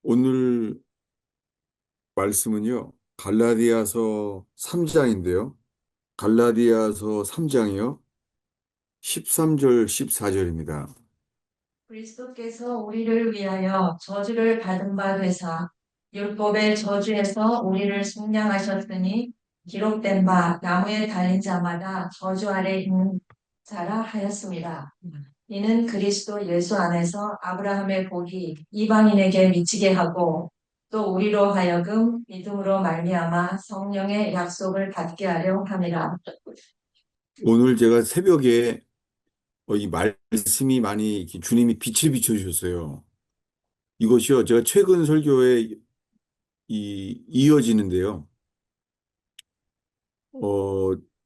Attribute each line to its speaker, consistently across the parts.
Speaker 1: 오늘 말씀은요, 갈라디아서 3장인데요. 갈라디아서 3장이요. 13절, 14절입니다.
Speaker 2: 그리스도께서 우리를 위하여 저주를 받은 바 되사 율법의 저주에서 우리를 속량하셨으니 기록된 바 나무에 달린 자마다 저주 아래 있는 자라 하였습니다. 이는 그리스도 예수 안에서 아브라함의 복이 이방인에게 미치게 하고 또 우리로 하여금 믿음으로 말미암아 성령의 약속을 받게 하려 함이라.
Speaker 1: 오늘 제가 새벽에 이 말씀이 많이 이렇게 주님이 빛을 비춰주셨어요. 이것이요, 제가 최근 설교에 이어지는데요.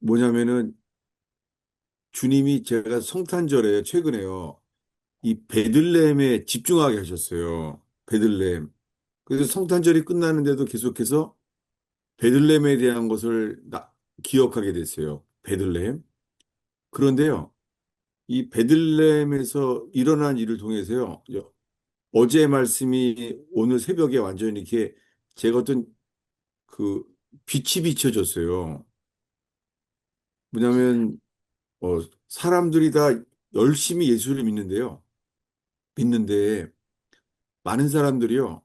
Speaker 1: 뭐냐면은 주님이 제가 성탄절에 최근에요, 이 베들레헴에 집중하게 하셨어요. 베들레헴. 그래서 성탄절이 끝나는데도 계속해서 베들레헴에 대한 것을 기억하게 됐어요. 베들레헴. 그런데요, 이 베들레헴에서 일어난 일을 통해서요, 어제 말씀이 오늘 새벽에 완전히 이렇게 제가 어떤 그 빛이 비춰졌어요. 뭐냐면, 사람들이 다 열심히 예수를 믿는데요. 믿는데, 많은 사람들이요,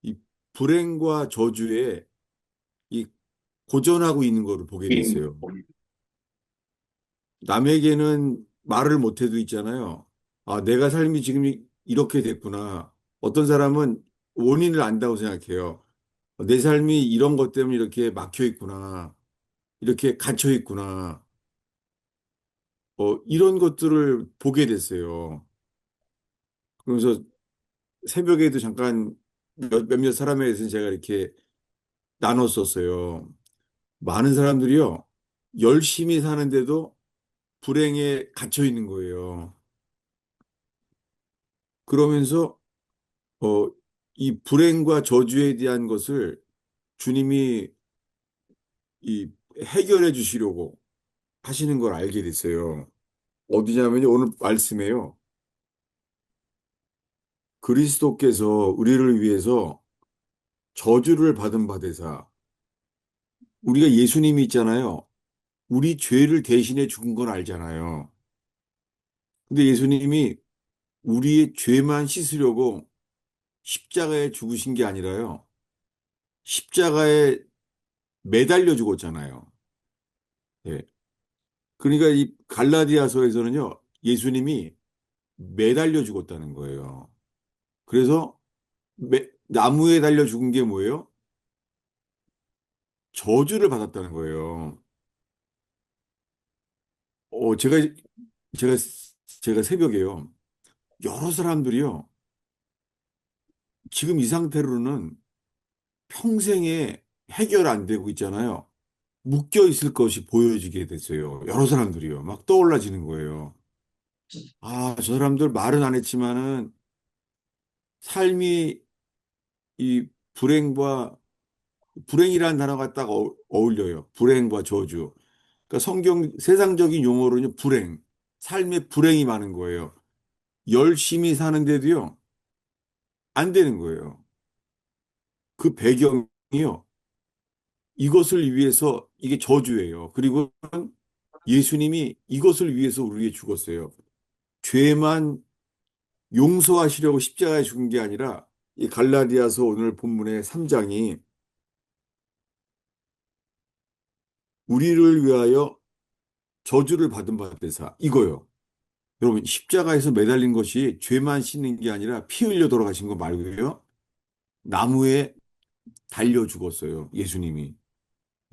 Speaker 1: 이 불행과 저주에 이 고전하고 있는 거를 보게 됐어요. 남에게는 말을 못해도 있잖아요. 아, 내가 삶이 지금 이렇게 됐구나. 어떤 사람은 원인을 안다고 생각해요. 내 삶이 이런 것 때문에 이렇게 막혀 있구나. 이렇게 갇혀 있구나. 이런 것들을 보게 됐어요. 그러면서 새벽에도 잠깐 몇몇 사람에 대해서 제가 이렇게 나눴었어요. 많은 사람들이요, 열심히 사는데도 불행에 갇혀 있는 거예요. 그러면서 어, 이 불행과 저주에 대한 것을 주님이 이 해결해 주시려고 하시는 걸 알게 됐어요. 어디냐면요, 오늘 말씀에요. 그리스도께서 우리를 위해서 저주를 받은 바 되사, 우리가 예수님이 있잖아요. 우리 죄를 대신해 죽은 건 알잖아요. 근데 예수님이 우리의 죄만 씻으려고 십자가에 죽으신 게 아니라요. 십자가에 매달려 죽었잖아요. 예. 그러니까 이 갈라디아서에서는요, 예수님이 매달려 죽었다는 거예요. 그래서 나무에 달려 죽은 게 뭐예요? 저주를 받았다는 거예요. 어, 제가, 제가, 제가 새벽에요, 여러 사람들이요, 지금 이 상태로는 평생에 해결 안 되고 있잖아요. 묶여 있을 것이 보여지게 됐어요. 여러 사람들이요. 막 떠올라지는 거예요. 아, 저 사람들 말은 안 했지만은 삶이 이 불행과 불행이라는 단어가 딱 어울려요. 불행과 저주. 그러니까 세상적인 용어로는 불행, 삶에 불행이 많은 거예요. 열심히 사는데도요, 안 되는 거예요. 그 배경이요, 이것을 위해서 이게 저주예요. 그리고 예수님이 이것을 위해서 우리 위해 죽었어요. 죄만 용서하시려고 십자가에 죽은 게 아니라 이 갈라디아서 오늘 본문의 3장이 우리를 위하여 저주를 받은 바 되사 이거요. 여러분, 십자가에서 매달린 것이 죄만 씻는 게 아니라 피 흘려 돌아가신 거 말고요. 나무에 달려 죽었어요. 예수님이.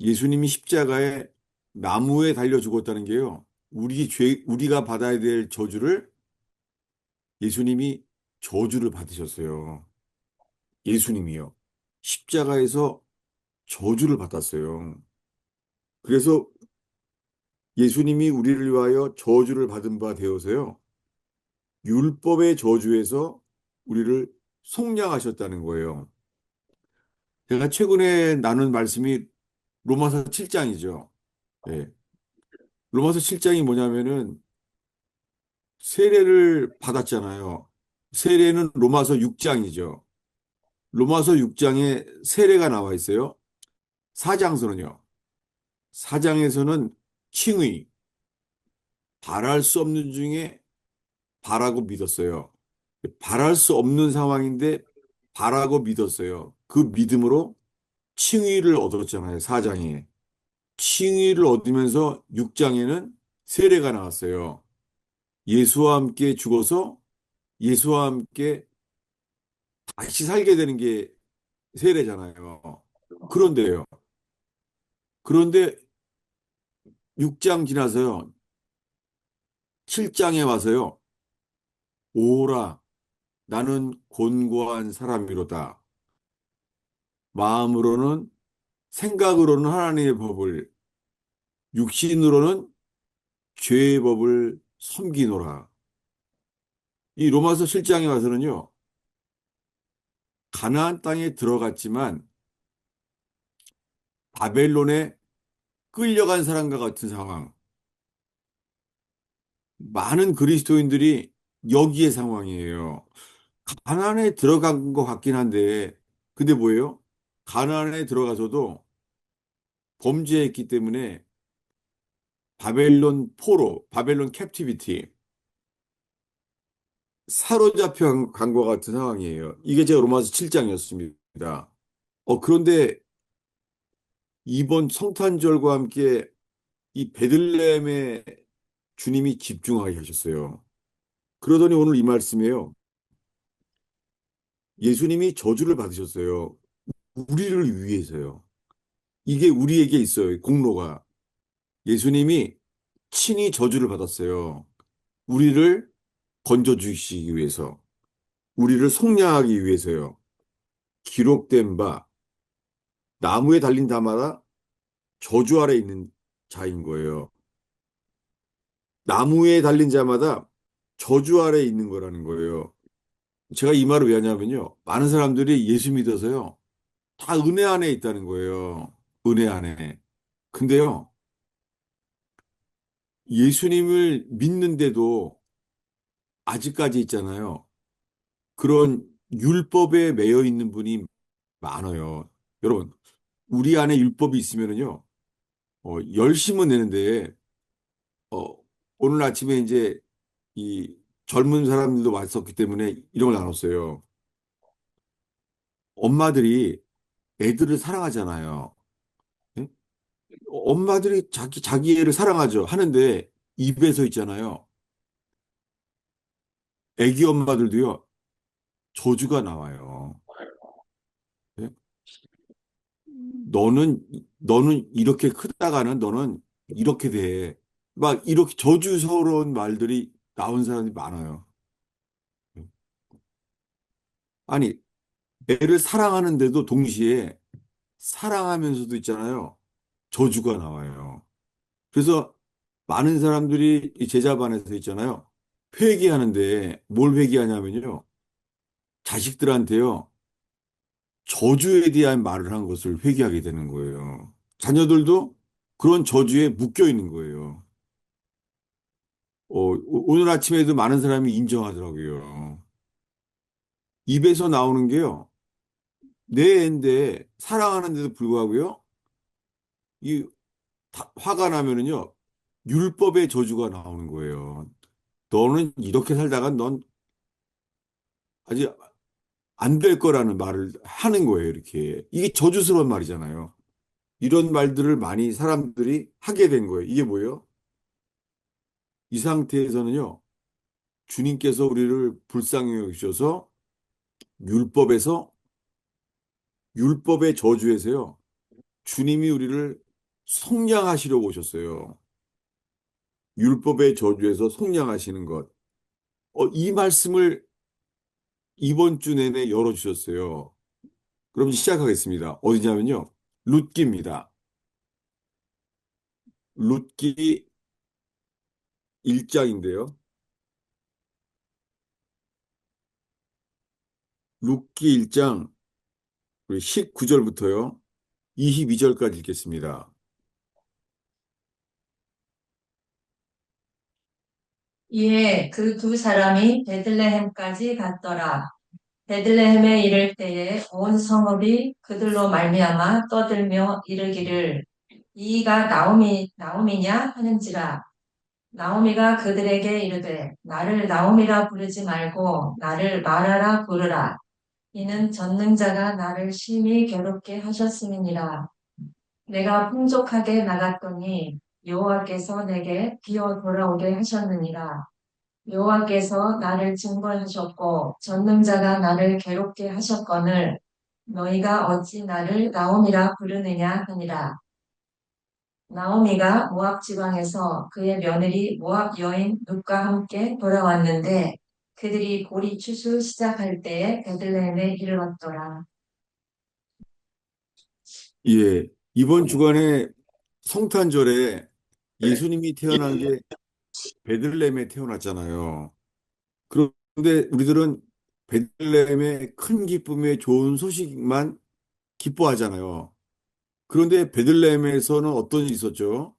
Speaker 1: 예수님이 십자가에 나무에 달려 죽었다는 게요. 우리가 받아야 될 저주를 예수님이 저주를 받으셨어요. 예수님이요. 십자가에서 저주를 받았어요. 그래서 예수님이 우리를 위하여 저주를 받은 바 되어서요. 율법의 저주에서 우리를 속량하셨다는 거예요. 제가 최근에 나눈 말씀이 로마서 7장이죠. 예. 로마서 7장이 뭐냐면은 세례를 받았잖아요. 세례는 로마서 6장이죠. 로마서 6장에 세례가 나와 있어요. 4장서는요. 4장에서는 칭의, 바랄 수 없는 중에 바라고 믿었어요. 바랄 수 없는 상황인데 바라고 믿었어요. 그 믿음으로 칭의를 얻었잖아요. 4장에. 칭의를 얻으면서 6장에는 세례가 나왔어요. 예수와 함께 죽어서 예수와 함께 다시 살게 되는 게 세례잖아요. 그런데요. 그런데 6장 지나서요. 7장에 와서요. 오라, 나는 곤고한 사람이로다. 마음으로는, 생각으로는 하나님의 법을, 육신으로는 죄의 법을 섬기노라. 이 로마서 7장에 와서는요. 가나안 땅에 들어갔지만 바벨론에 끌려간 사람과 같은 상황. 많은 그리스도인들이 여기에 상황이에요. 가나안에 들어간 것 같긴 한데, 근데 뭐예요? 가나안에 들어가서도 범죄했기 때문에 바벨론 포로, 바벨론 캡티비티, 사로잡혀 간 것 같은 상황이에요. 이게 제가 로마서 7장이었습니다. 그런데 이번 성탄절과 함께 이 베들레헴에 주님이 집중하게 하셨어요. 그러더니 오늘 이 말씀이에요. 예수님이 저주를 받으셨어요. 우리를 위해서요. 이게 우리에게 있어요. 공로가. 예수님이 친히 저주를 받았어요. 우리를 건져주시기 위해서. 우리를 속량하기 위해서요. 기록된 바, 나무에 달린 자마다 저주 아래 있는 자인 거예요. 나무에 달린 자마다 저주 아래 있는 거라는 거예요. 제가 이 말을 왜 하냐면요. 많은 사람들이 예수 믿어서요. 다 은혜 안에 있다는 거예요. 은혜 안에. 근데요. 예수님을 믿는데도 아직까지 있잖아요. 그런 율법에 매여 있는 분이 많아요. 여러분, 우리 안에 율법이 있으면은요, 열심은 내는데, 어, 오늘 아침에 이제 이 젊은 사람들도 왔었기 때문에 이런 걸 나눴어요. 엄마들이 애들을 사랑하잖아요. 응? 엄마들이 자기 애를 사랑하죠. 하는데 입에서 있잖아요. 애기 엄마들도요, 저주가 나와요. 예? 너는 이렇게 크다가는 너는 이렇게 돼. 막 이렇게 저주스러운 말들이 나온 사람이 많아요. 아니, 애를 사랑하는데도 동시에 사랑하면서도 있잖아요. 저주가 나와요. 그래서 많은 사람들이 이 제자반에서 있잖아요. 회개하는데 뭘 회개하냐면요. 자식들한테요. 저주에 대한 말을 한 것을 회개하게 되는 거예요. 자녀들도 그런 저주에 묶여 있는 거예요. 오늘 아침에도 많은 사람이 인정하더라고요. 입에서 나오는 게요. 내 애인데 사랑하는데도 불구하고요. 이 화가 나면은요. 율법의 저주가 나오는 거예요. 너는 이렇게 살다가 넌 아직 안 될 거라는 말을 하는 거예요, 이렇게. 이게 저주스러운 말이잖아요. 이런 말들을 많이 사람들이 하게 된 거예요. 이게 뭐예요? 이 상태에서는요, 주님께서 우리를 불쌍히 여기셔서 율법에서, 율법의 저주에서요, 주님이 우리를 속량하시려고 오셨어요. 율법의 저주에서 속량하시는 것. 이 말씀을 이번 주 내내 열어주셨어요. 그럼 시작하겠습니다. 어디냐면요. 룻기입니다. 룻기 1장인데요. 룻기 1장 19절부터요. 22절까지 읽겠습니다.
Speaker 2: 이에 그 두 사람이 베들레헴까지 갔더라. 베들레헴에 이를 때에 온 성읍이 그들로 말미암아 떠들며 이르기를 이가 나오미냐 하는지라. 나오미가 그들에게 이르되 나를 나오미라 부르지 말고 나를 마라라 부르라. 이는 전능자가 나를 심히 괴롭게 하셨음이니라. 내가 풍족하게 나갔더니 여호와께서 내게 비어 돌아오게 하셨느니라. 여호와께서 나를 징벌하셨고 전능자가 나를 괴롭게 하셨거늘 너희가 어찌 나를 나옴이라 부르느냐 하니라. 나오미가 모압 지방에서 그의 며느리 모압 여인 룻과 함께 돌아왔는데 그들이 보리 추수 시작할 때에 베들레헴에 이르렀더라.
Speaker 1: 예, 이번 주간에 성탄절에 예수님이 태어난 게 베들레헴에 태어났잖아요. 그런데 우리들은 베들레헴의 큰 기쁨의 좋은 소식만 기뻐하잖아요. 그런데 베들레헴에서는 어떤 일이 있었죠?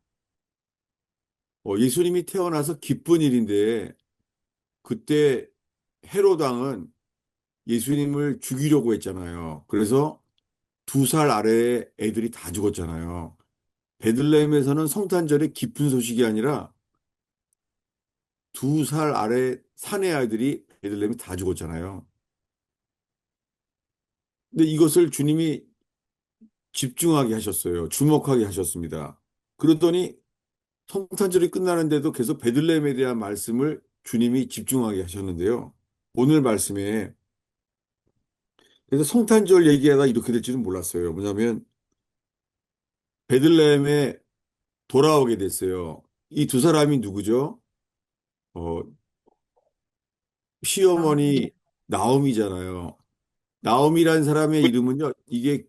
Speaker 1: 예수님이 태어나서 기쁜 일인데 그때 헤롯 왕은 예수님을 죽이려고 했잖아요. 그래서 2살 아래의 애들이 다 죽었잖아요. 베들레헴에서는 성탄절에 기쁜 소식이 아니라 2살 아래 사내 아이들이 베들레헴에 다 죽었잖아요. 근데 이것을 주님이 집중하게 하셨어요. 주목하게 하셨습니다. 그러더니 성탄절이 끝나는데도 계속 베들레헴에 대한 말씀을 주님이 집중하게 하셨는데요. 오늘 말씀에 그래서 성탄절 얘기가 이렇게 될 줄은 몰랐어요. 뭐냐면 베들레헴에 돌아오게 됐어요. 이 2사람이 누구죠? 어,
Speaker 2: 나오미.
Speaker 1: 시어머니 나옴이잖아요. 나옴이라는 사람의 이름은요, 이게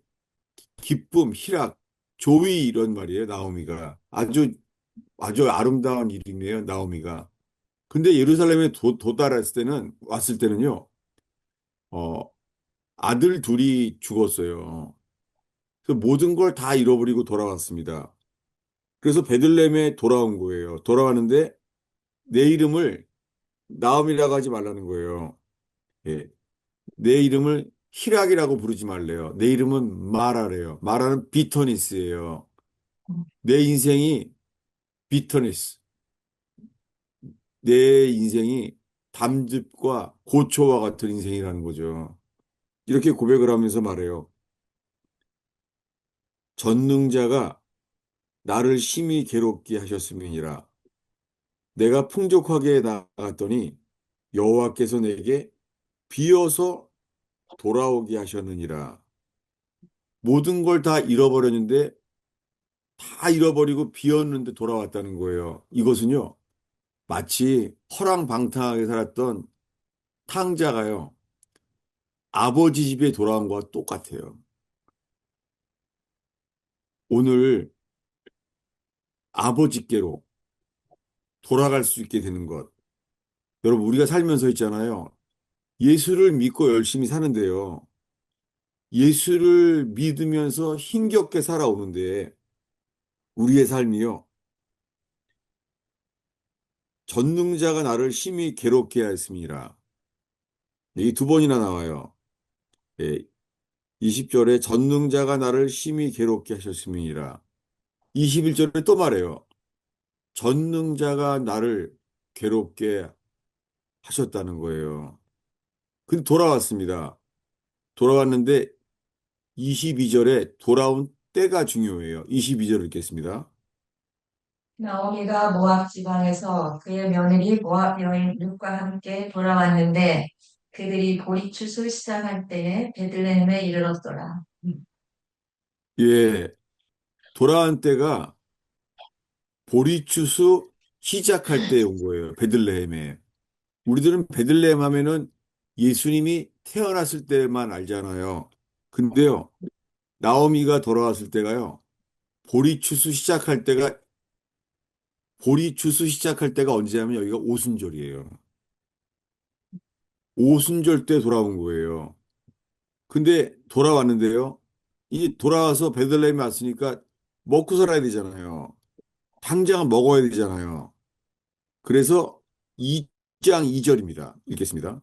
Speaker 1: 기쁨, 희락, 조의 이런 말이에요, 나오미가. 아주 아름다운 이름이에요, 나오미가. 근데 예루살렘에 도달했을 때는, 왔을 때는요, 어, 아들 둘이 죽었어요. 그래서 모든 걸 다 잃어버리고 돌아왔습니다. 그래서 베들레헴에 돌아온 거예요. 돌아왔는데 내 이름을 나옴이라고 하지 말라는 거예요. 예. 내 이름을 희락이라고 부르지 말래요. 내 이름은 마라래요. 마라는 비터니스예요. 내 인생이 비터니스. 내 인생이 담즙과 고초와 같은 인생이라는 거죠. 이렇게 고백을 하면서 말해요. 전능자가 나를 심히 괴롭게 하셨음이니라. 내가 풍족하게 나갔더니 여호와께서 내게 비어서 돌아오게 하셨느니라. 모든 걸 다 잃어버렸는데 다 잃어버리고 비었는데 돌아왔다는 거예요. 이것은요, 마치 허랑방탕하게 살았던 탕자가요, 아버지 집에 돌아온 것과 똑같아요. 오늘 아버지께로 돌아갈 수 있게 되는 것. 여러분, 우리가 살면서 있잖아요. 예수를 믿고 열심히 사는데요. 예수를 믿으면서 힘겹게 살아오는데 우리의 삶이요. 전능자가 나를 심히 괴롭게 하였습니다. 이 2번이나 나와요. 예, 20절에 전능자가 나를 심히 괴롭게 하셨음이니라. 21절에 또 말해요. 전능자가 나를 괴롭게 하셨다는 거예요. 근데 돌아왔습니다. 돌아왔는데 22절에 돌아온 때가 중요해요. 22절 읽겠습니다.
Speaker 2: 나오미가 모압 지방에서 그의 며느리 모압 여인 룻과 함께 돌아왔는데 그들이 보리 추수 시작할 때에 베들레헴에 이르렀더라.
Speaker 1: 예, 돌아온 때가 보리추수 시작할 때 온 거예요. 베들레헴에. 우리들은 베들레헴 하면은 예수님이 태어났을 때만 알잖아요. 근데요, 나오미가 돌아왔을 때가요, 보리추수 시작할 때가, 보리추수 시작할 때가 언제냐면 여기가 오순절이에요. 오순절 때 돌아온 거예요. 근데 돌아왔는데요, 이 돌아와서 베들레헴에 왔으니까 먹고 살아야 되잖아요. 당장 먹어야 되잖아요. 그래서 2장 2절입니다. 읽겠습니다.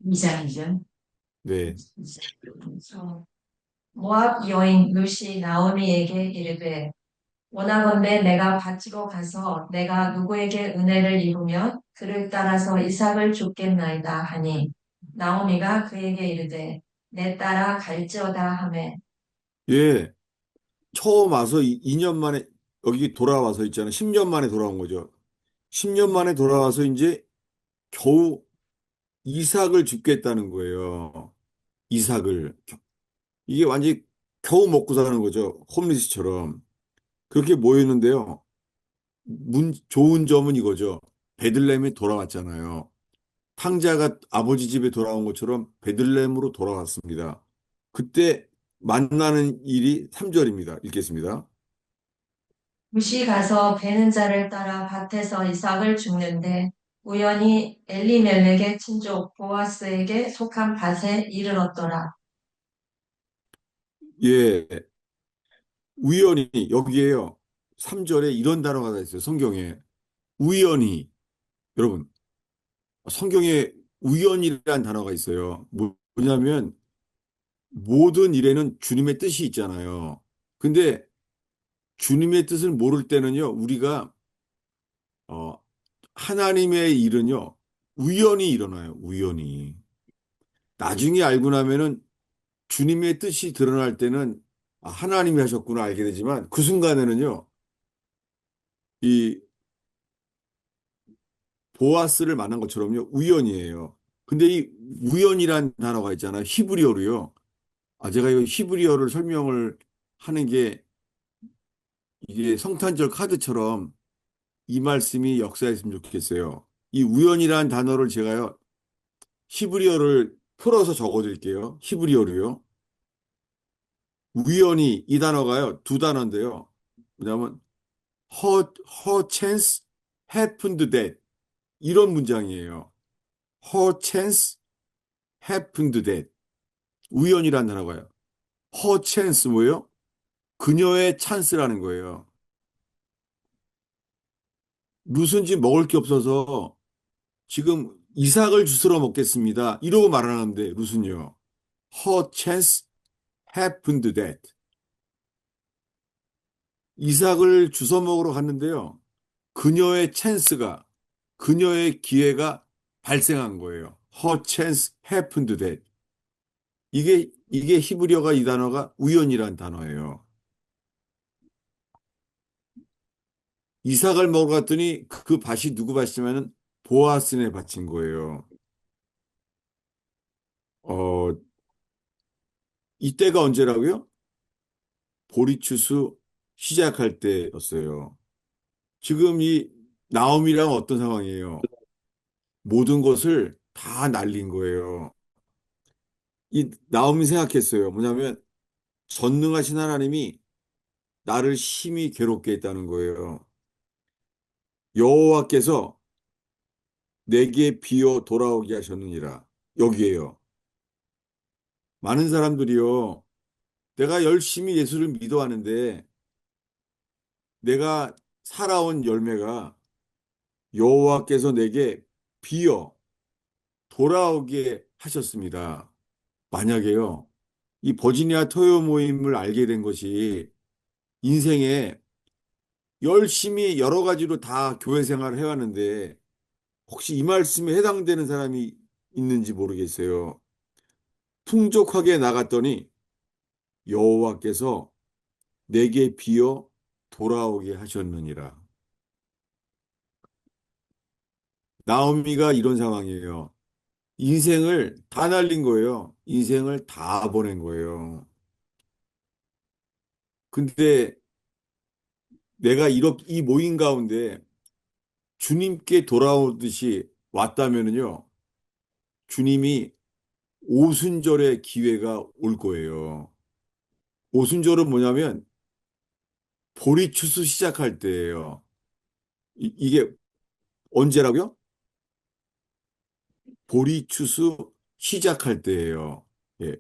Speaker 2: 이장이죠.
Speaker 1: 네.
Speaker 2: 모압 여인 룻이 나오미에게 이르되 원하건대 내가 밭으로 가서 내가 누구에게 은혜를 입으면 그를 따라서 이삭을 줍겠나이다 하니 나오미가 그에게 이르되 내 딸아 갈지어다 하매
Speaker 1: 예. 처음 와서 2년 만에 여기 돌아와서 있잖아요. 10년 만에 돌아온 거죠. 10년 만에 돌아와서 이제 겨우 이삭을 줍겠다는 거예요. 이삭을. 이게 완전히 겨우 먹고 사는 거죠. 홈리스처럼. 그렇게 모였는데요. 좋은 점은 이거죠. 베들레헴에 돌아왔잖아요. 탕자가 아버지 집에 돌아온 것처럼 베들레헴으로 돌아왔습니다. 그때 만나는 일이 3절입니다. 읽겠습니다.
Speaker 2: 룻이 가서 베는 자를 따라 밭에서 이삭을 줍는데 우연히 엘리멜렉의 친족 보아스에게 속한 밭에 이르렀더라.
Speaker 1: 예, 우연히 여기에요. 3절에 이런 단어가 다 있어요. 성경에. 우연히. 여러분, 성경에 우연이라는 단어가 있어요. 뭐냐면 모든 일에는 주님의 뜻이 있잖아요. 근데 주님의 뜻을 모를 때는요, 우리가 어, 하나님의 일은요, 우연히 일어나요. 우연히. 나중에 알고 나면은 주님의 뜻이 드러날 때는 아, 하나님이 하셨구나 알게 되지만 그 순간에는요, 이 보아스를 만난 것처럼요, 우연이에요. 근데 이 우연이란 단어가 있잖아요. 히브리어로요. 아, 제가 이 히브리어를 설명을 하는 게 이게 성탄절 카드처럼 이 말씀이 역사했으면 좋겠어요. 이 우연이란 단어를 제가요, 히브리어를 풀어서 적어드릴게요. 히브리어로요. 우연히 이 단어가요, 두 단어인데요. 뭐냐면 her chance happened that 이런 문장이에요. her chance happened that 우연이란 단어가요. her chance 뭐예요? 그녀의 찬스라는 거예요. 무슨지 먹을 게 없어서 지금 이삭을 주스러 먹겠습니다. 이러고 말하는데 루슨요. her chance happened that 이삭을 주워 먹으러 갔는데요. 그녀의 찬스가 그녀의 기회가 발생한 거예요. her chance happened that 이게 히브리어가 이 단어가 우연이란 단어예요. 이삭을 먹으러 갔더니 그 밭이 누구 밭이냐면은 보아스네 밭인 거예요. 어, 이때가 언제라고요? 보리추수 시작할 때였어요. 지금 이 나옴이랑 어떤 상황이에요? 모든 것을 다 날린 거예요. 이 나옴이 생각했어요. 뭐냐면 전능하신 하나님이 나를 심히 괴롭게 했다는 거예요. 여호와께서 내게 비어 돌아오게 하셨느니라. 여기에요. 많은 사람들이요. 내가 열심히 예수를 믿어하는데 내가 살아온 열매가 여호와께서 내게 비어 돌아오게 하셨습니다. 만약에요. 이 버지니아 토요 모임을 알게 된 것이 인생에 열심히 여러 가지로 다 교회 생활을 해왔는데 혹시 이 말씀에 해당되는 사람이 있는지 모르겠어요. 풍족하게 나갔더니 여호와께서 내게 비어 돌아오게 하셨느니라. 나오미가 이런 상황이에요. 인생을 다 날린 거예요. 인생을 다 보낸 거예요. 근데 내가 이렇게 이 모임 가운데 주님께 돌아오듯이 왔다면은요, 주님이 오순절의 기회가 올 거예요. 오순절은 뭐냐면 보리추수 시작할 때예요. 이게 언제라고요? 보리추수 시작할 때예요. 예.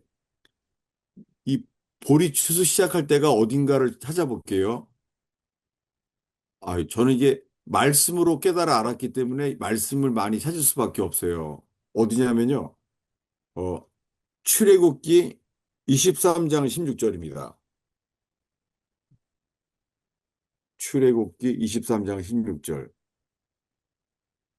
Speaker 1: 이 보리추수 시작할 때가 어딘가를 찾아볼게요. 아, 저는 이게 말씀으로 깨달아 알았기 때문에 말씀을 많이 찾을 수밖에 없어요. 어디냐면요. 어, 출애굽기 23장 16절입니다. 출애굽기 23장 16절.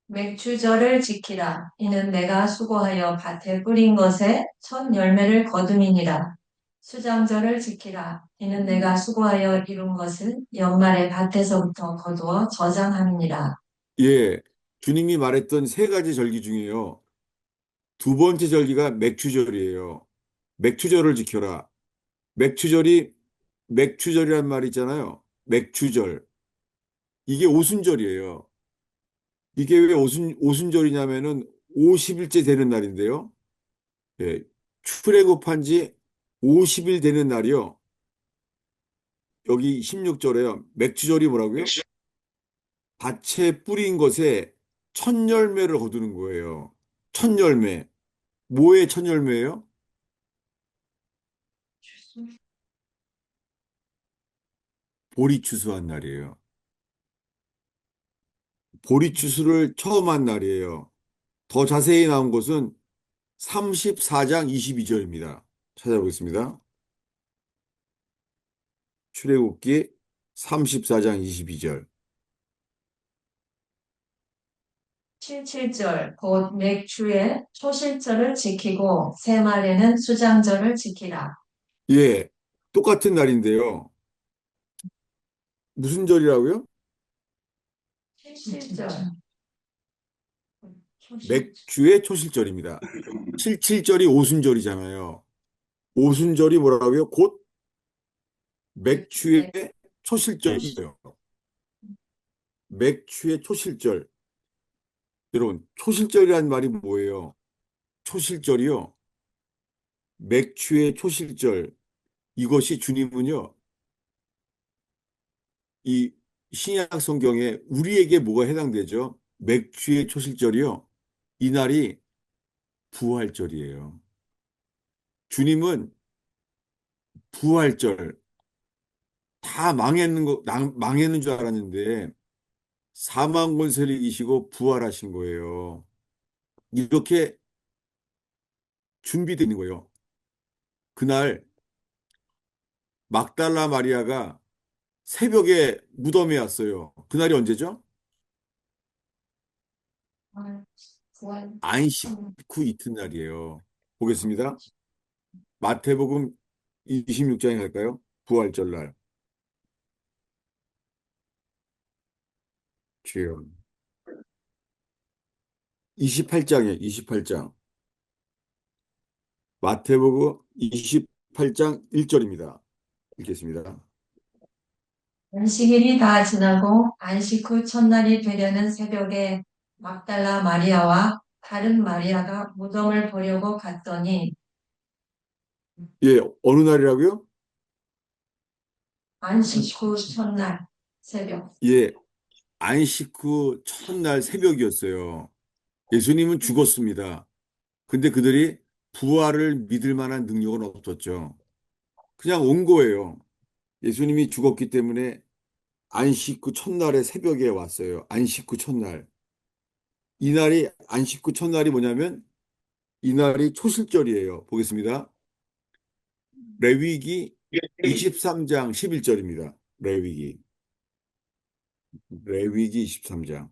Speaker 2: 맥주절을 지키라. 이는 내가 수고하여 밭에 뿌린 것에 첫 열매를 거둠이니라. 수장절을 지키라. 이는 내가 수고하여 이룬 것을 연말에 밭에서부터 거두어 저장함이니라.
Speaker 1: 예, 주님이 말했던 세 가지 절기 중에요. 두 번째 절기가 맥추절이에요. 맥추절을 지켜라. 맥추절이 맥추절이란 말이 있잖아요. 맥추절. 이게 오순절이에요. 이게 왜 오순절이냐면은 50일째 되는 날인데요. 예, 출애굽한 지 50일 되는 날이요. 여기 16절에요. 맥추절이 뭐라고요? 밭에 뿌린 것에 첫 열매를 거두는 거예요. 첫 열매. 뭐의 첫 열매예요? 보리 추수한 날이에요. 보리 추수를 처음 한 날이에요. 더 자세히 나온 것은 34장 22절입니다. 찾아보겠습니다. 출애굽기 34장 22절.
Speaker 2: 77절 곧 맥주의 초실절을 지키고 새말에는 수장절을 지키라.
Speaker 1: 예, 똑같은 날인데요. 무슨 절이라고요?
Speaker 2: 77절 초실
Speaker 1: 맥주의 초실절입니다. 77절이 오순절이잖아요. 오순절이 뭐라고요? 곧 맥주의
Speaker 2: 맥
Speaker 1: 초실절이에요. 맥주의 초실절. 여러분, 초실절이란 말이 뭐예요? 초실절이요. 맥주의 초실절. 이것이 주님은요, 이 신약 성경에 우리에게 뭐가 해당되죠? 맥주의 초실절이요. 이날이 부활절이에요. 주님은 부활절, 다 망했는 줄 알았는데, 사망 권세를 이기시고 부활하신 거예요. 이렇게 준비되는 거예요. 그날 막달라 마리아가 새벽에 무덤에 왔어요. 그날이 언제죠?
Speaker 2: 부활 부활
Speaker 1: 안식 후 이튿날이에요. 보겠습니다. 마태복음 26장에 갈까요? 부활절 날. 주요. 28장에 28장. 마태복음 28장 1절입니다. 읽겠습니다.
Speaker 2: 안식일이 다 지나고 안식 후 첫날이 되려는 새벽에 막달라 마리아와 다른 마리아가 무덤을 보려고 갔더니
Speaker 1: 예, 어느 날이라고요?
Speaker 2: 안식 후 첫날 새벽
Speaker 1: 예, 안식 후 첫날 새벽이었어요. 예수님은 죽었습니다. 근데 그들이 부활을 믿을 만한 능력은 없었죠. 그냥 온 거예요. 예수님이 죽었기 때문에 안식 후 첫날에 새벽에 왔어요. 안식 후 첫날. 이날이 안식 후 첫날이 뭐냐면 이날이 초실절이에요. 보겠습니다. 레위기 23장 11절입니다. 레위기 23장.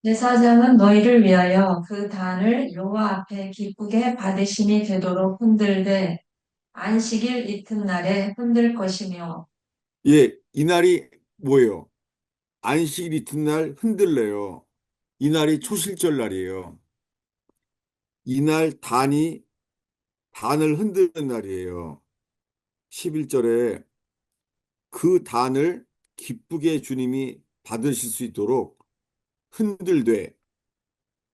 Speaker 2: 제사장은 너희를 위하여 그 단을 여호와 앞에 기쁘게 받으심이 되도록 흔들되 안식일 이튿날에 흔들 것이며
Speaker 1: 예, 이날이 뭐예요? 안식 이튿날 흔들래요. 이날이 초실절 날이에요. 이날 단을 흔드는 날이에요. 11절에 그 단을 기쁘게 주님이 받으실 수 있도록 흔들되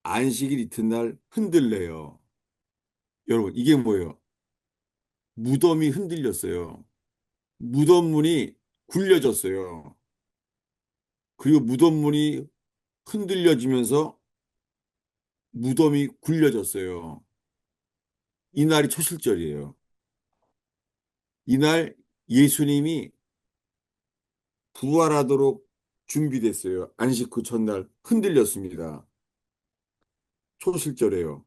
Speaker 1: 안식일 이튿날 흔들래요. 여러분, 이게 뭐예요? 무덤이 흔들렸어요. 무덤문이 굴려졌어요. 그리고 무덤문이 흔들려지면서 무덤이 굴려졌어요. 이날이 초실절이에요. 이날 예수님이 부활하도록 준비됐어요. 안식 후 첫날 흔들렸습니다. 초실절에요.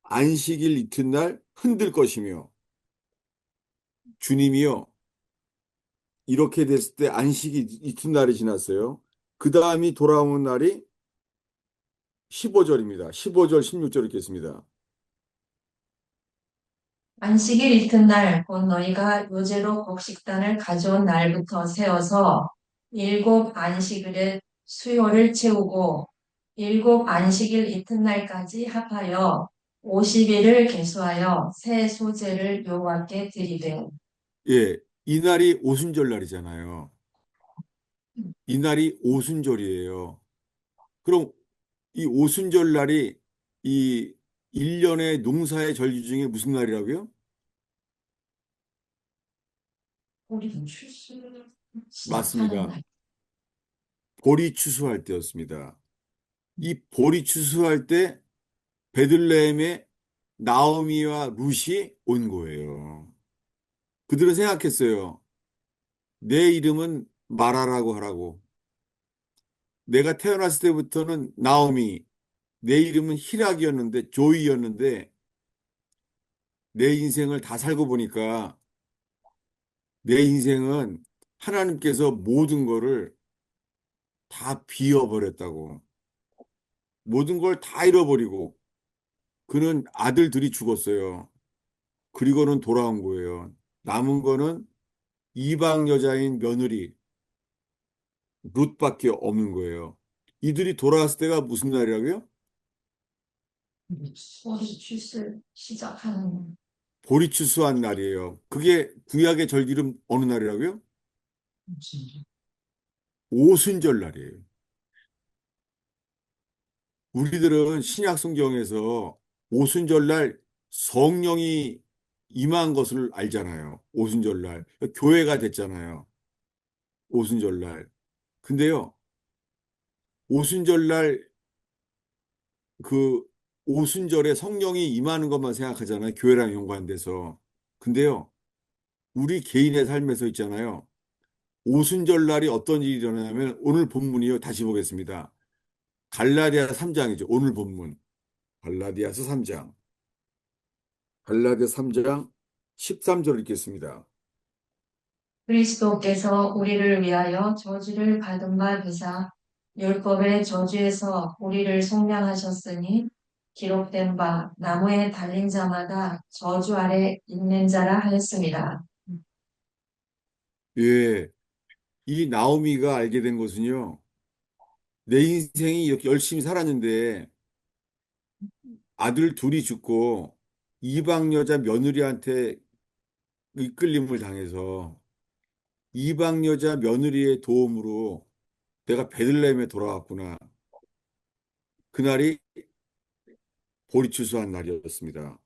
Speaker 1: 안식일 이튿날 흔들 것이며 주님이요. 이렇게 됐을 때 안식이 이튿날이 지났어요. 그 다음이 돌아오는 날이 15절입니다. 15절, 16절 읽겠습니다.
Speaker 2: 안식일 이튿날 곧 너희가 요제로 곡식단을 가져온 날부터 세어서 일곱 안식일의 수요를 채우고 일곱 안식일 이튿날까지 합하여 50일을 계수하여 새 소재를 여호와께 드리되.
Speaker 1: 예, 이날이 오순절 날이잖아요. 이날이 오순절이에요. 그럼 이 오순절 날이 이 1년의 농사의 절기 중에 무슨 날이라고요?
Speaker 2: 우리 출수 시작하는
Speaker 1: 맞습니다.
Speaker 2: 날.
Speaker 1: 보리 추수할 때였습니다. 이 보리 추수할 때 베들레헴에 나오미와 룻이 온 거예요. 그들은 생각했어요. 내 이름은 마라라고 하라고. 내가 태어났을 때부터는 나오미, 내 이름은 희락이었는데, 조이였는데, 내 인생을 다 살고 보니까 내 인생은 하나님께서 모든 거를 다 비워버렸다고. 모든 걸 다 잃어버리고, 그는 아들들이 죽었어요. 그리고는 돌아온 거예요. 남은 거는 이방 여자인 며느리, 룻밖에 없는 거예요. 이들이 돌아왔을 때가 무슨 날이라고요?
Speaker 2: 우리 출수 시작하는 날.
Speaker 1: 보리추수한 날이에요. 그게 구약의 절기름 어느 날이라고요? 오순절 날이에요. 우리들은 신약 성경에서 오순절 날 성령이 임한 것을 알잖아요. 오순절 날. 교회가 됐잖아요. 오순절 날. 근데요, 오순절 날 그 오순절에 성령이 임하는 것만 생각하잖아요. 교회랑 연관돼서. 근데요, 우리 개인의 삶에서 있잖아요. 오순절 날이 어떤 일이 일어나냐면 오늘 본문이요. 다시 보겠습니다. 갈라디아 3장이죠. 오늘 본문. 갈라디아서 3장. 갈라디아 3장 13절 읽겠습니다.
Speaker 2: 그리스도께서 우리를 위하여 저주를 받은 바 되사 율법의 저주에서 우리를 속량하셨으니 기록된 바 나무에 달린 자마다 저주 아래 있는 자라 하였습니다.
Speaker 1: 예, 이 나오미가 알게 된 것은요. 내 인생이 이렇게 열심히 살았는데 아들 둘이 죽고 이방 여자 며느리한테 이끌림을 당해서 이방 여자 며느리의 도움으로 내가 베들레헴에 돌아왔구나. 그날이 보리추수한 날이었습니다.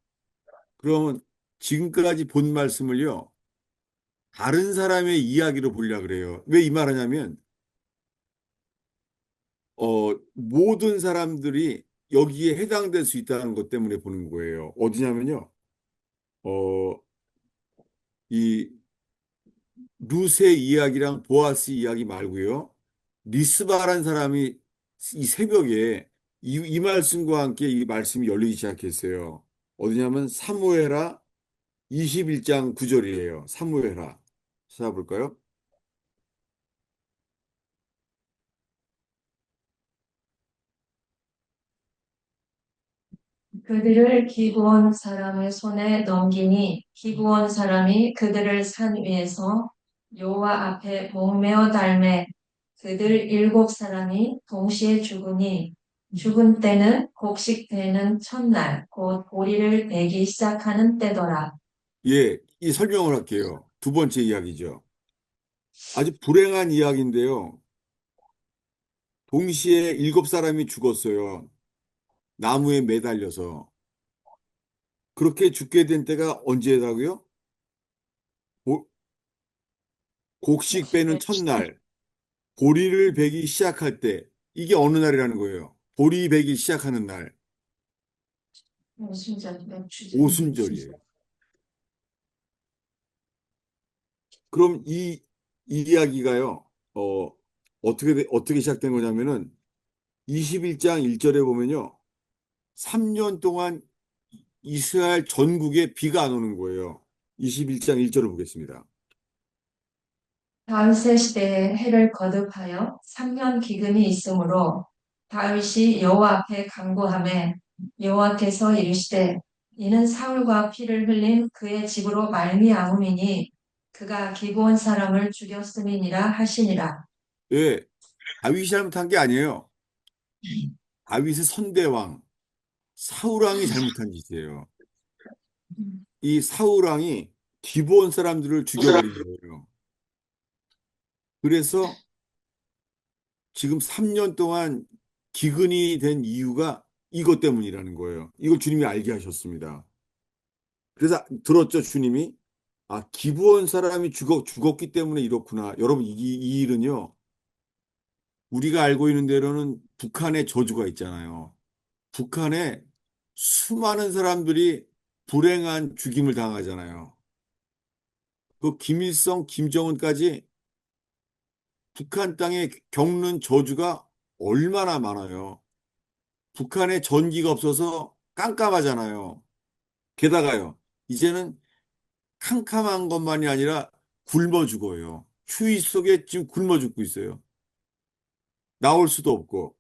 Speaker 1: 그러면 지금까지 본 말씀을요, 다른 사람의 이야기로 보려고 그래요. 왜 이 말하냐면, 모든 사람들이 여기에 해당될 수 있다는 것 때문에 보는 거예요. 어디냐면요, 어, 이 룻의 이야기랑 보아스 이야기 말고요, 리스바란 사람이 이 새벽에 이 말씀과 함께 이 말씀이 열리기 시작했어요. 어디냐면 사무엘하 21장 9절이에요. 사무엘하. 찾아볼까요?
Speaker 2: 그들을 기브온 사람의 손에 넘기니 기브온 사람이 그들을 산 위에서 여호와 앞에 목매어 달매 그들 일곱 사람이 동시에 죽으니 죽은 때는 곡식 되는 첫날 곧 보리를 베기 시작하는 때더라.
Speaker 1: 예, 이 설명을 할게요. 두 번째 이야기죠. 아주 불행한 이야기인데요. 동시에 일곱 사람이 죽었어요. 나무에 매달려서. 그렇게 죽게 된 때가 언제라고요? 고- 곡식 빼는 첫날, 보리를 베기 시작할 때, 이게 어느 날이라는 거예요? 보리 베기 시작하는 날,
Speaker 2: 무슨 절, 몇 주절.
Speaker 1: 오순절이에요. 그럼 이 이야기가요, 어떻게 시작된 거냐면은 21장 1절에 보면요. 3년 동안 이스라엘 전국에 비가 안 오는 거예요. 21장 1절을 보겠습니다.
Speaker 2: 다윗의 시대에 해를 거듭하여 3년 기근이 있으므로 다윗이 여호와 앞에 간구하매 여호와께서 이르시되 이는 사울과 피를 흘린 그의 집으로 말미암음이니 그가 기브온 사람을 죽였음이니라 하시니라.
Speaker 1: 왜? 다윗이 잘못한 게 아니에요. 다윗의 선대왕, 사울왕이 잘못한 짓이에요. 이 사울왕이 기브온 사람들을 죽여버린 거예요. 그래서 지금 3년 동안 기근이 된 이유가 이것 때문이라는 거예요. 이걸 주님이 알게 하셨습니다. 그래서 들었죠, 주님이? 아, 기브온 사람이 죽었기 때문에 이렇구나. 여러분, 이 일은요, 우리가 알고 있는 대로는 북한에 저주가 있잖아요. 북한에 수많은 사람들이 불행한 죽임을 당하잖아요. 그 김일성, 김정은까지 북한 땅에 겪는 저주가 얼마나 많아요. 북한에 전기가 없어서 깜깜하잖아요. 게다가요, 이제는 캄캄한 것만이 아니라 굶어 죽어요. 추위 속에 지금 굶어 죽고 있어요. 나올 수도 없고.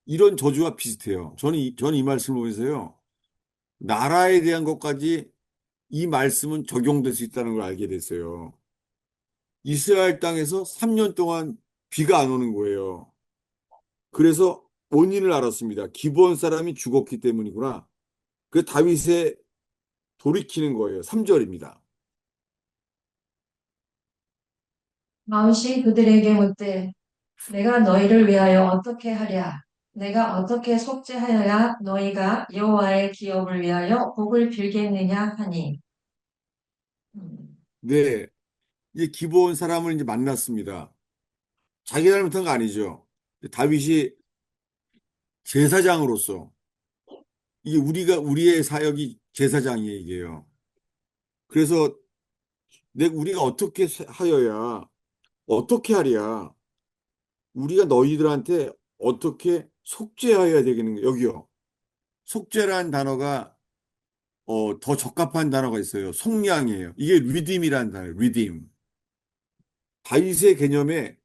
Speaker 1: 이런 저주와 비슷해요. 저는 이 말씀을 보면서요. 나라에 대한 것까지 이 말씀은 적용될 수 있다는 걸 알게 됐어요. 이스라엘 땅에서 3년 동안 비가 안 오는 거예요. 그래서 원인을 알았습니다. 기브온 사람이 죽었기 때문이구나. 그 다윗의 돌이키는 거예요. 3절입니다.
Speaker 2: 다윗이 그들에게 묻되 내가 너희를 위하여 어떻게 하랴? 내가 어떻게 속죄하여야 너희가 여호와의 기업을 위하여 복을 빌겠느냐 하니. 음,
Speaker 1: 네, 이제 기브온 사람을 이제 만났습니다. 자기 잘못한 거 아니죠. 다윗이 제사장으로서 이게 우리의 사역이 제사장이에요, 이게요. 그래서 우리가 어떻게 하랴? 우리가 너희들한테 어떻게 속죄하여야 되겠는가? 여기요. 속죄라는 단어가 더 적합한 단어가 있어요. 속량이에요. 이게 리딤이라는 단어예요. 리딤. 다윗의 개념에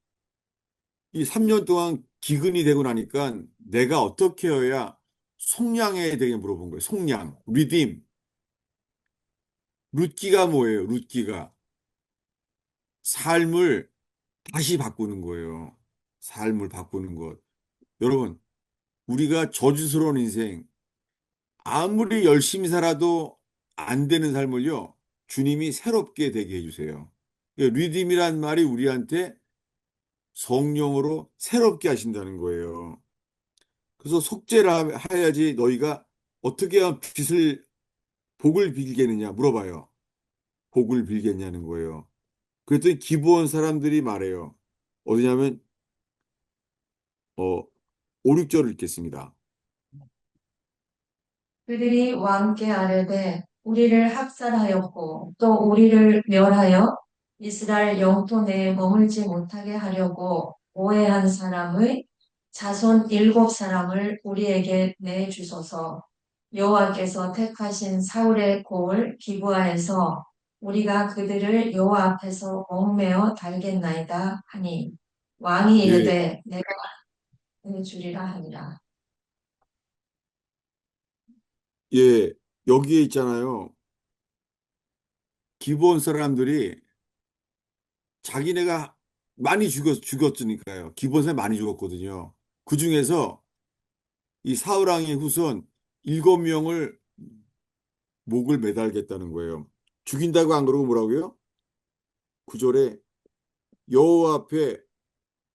Speaker 1: 이 3년 동안 기근이 되고 나니까 내가 어떻게 해야 속량해야 되게 물어본 거예요. 속량, 리딤. 룻기가 뭐예요? 룻기가 삶을 다시 바꾸는 거예요. 삶을 바꾸는 것. 여러분, 우리가 저주스러운 인생, 아무리 열심히 살아도 안 되는 삶을요, 주님이 새롭게 되게 해주세요. 리dim이란 말이 우리한테 성령으로 새롭게 하신다는 거예요. 그래서 속죄를 해야지 너희가 어떻게 하면 복을 빌겠느냐 물어봐요. 복을 빌겠냐는 거예요. 그랬더니 기브온 사람들이 말해요. 어디냐면, 어, 5, 6절을 읽겠습니다.
Speaker 2: 그들이 왕께 아뢰되 우리를 학살하였고 또 우리를 멸하여 이스라엘 영토 내에 머물지 못하게 하려고 오해한 사람의 자손 7사람을 우리에게 내주소서. 여호와께서 택하신 사울의 고을 기브아에서 우리가 그들을 여호와 앞에서 얽매어 달겠나이다 하니 왕이
Speaker 1: 예,
Speaker 2: 이르되 내가 주리라 하니라.
Speaker 1: 예, 여기에 있잖아요. 기브온 사람들이 자기네가 많이 죽었으니까요. 기브온 사람이 많이 죽었거든요. 그 중에서 이 사울왕의 후손 7명을 목을 매달겠다는 거예요. 죽인다고 안 그러고 뭐라고요? 9절에 여호와 앞에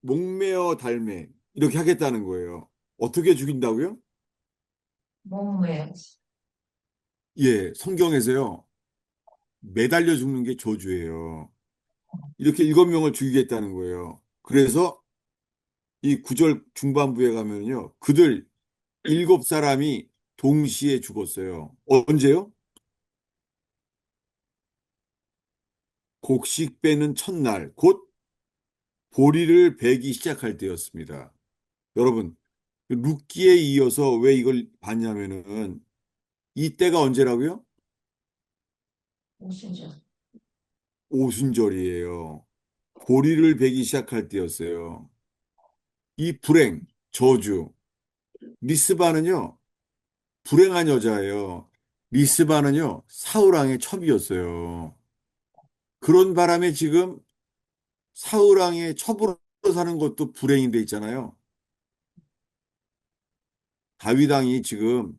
Speaker 1: 목매어 달매 이렇게 하겠다는 거예요. 어떻게 죽인다고요?
Speaker 2: 목매
Speaker 1: 예, 성경에서요. 매달려 죽는 게 저주예요. 이렇게 7명을 죽이겠다는 거예요. 그래서 이 9절 중반부에 가면요. 그들 7사람이 동시에 죽었어요. 언제요? 곡식 빼는 첫날, 곧 보리를 베기 시작할 때였습니다. 여러분, 룻기에 이어서 왜 이걸 봤냐면은 이때가 언제라고요?
Speaker 2: 오순절.
Speaker 1: 오순절이에요. 보리를 베기 시작할 때였어요. 이 불행, 저주, 리스바는요, 불행한 여자예요. 리스바는요, 사울왕의 첩이었어요. 그런 바람에 지금 사울왕의 첩으로 사는 것도 불행이 돼 있잖아요. 다윗 왕이 지금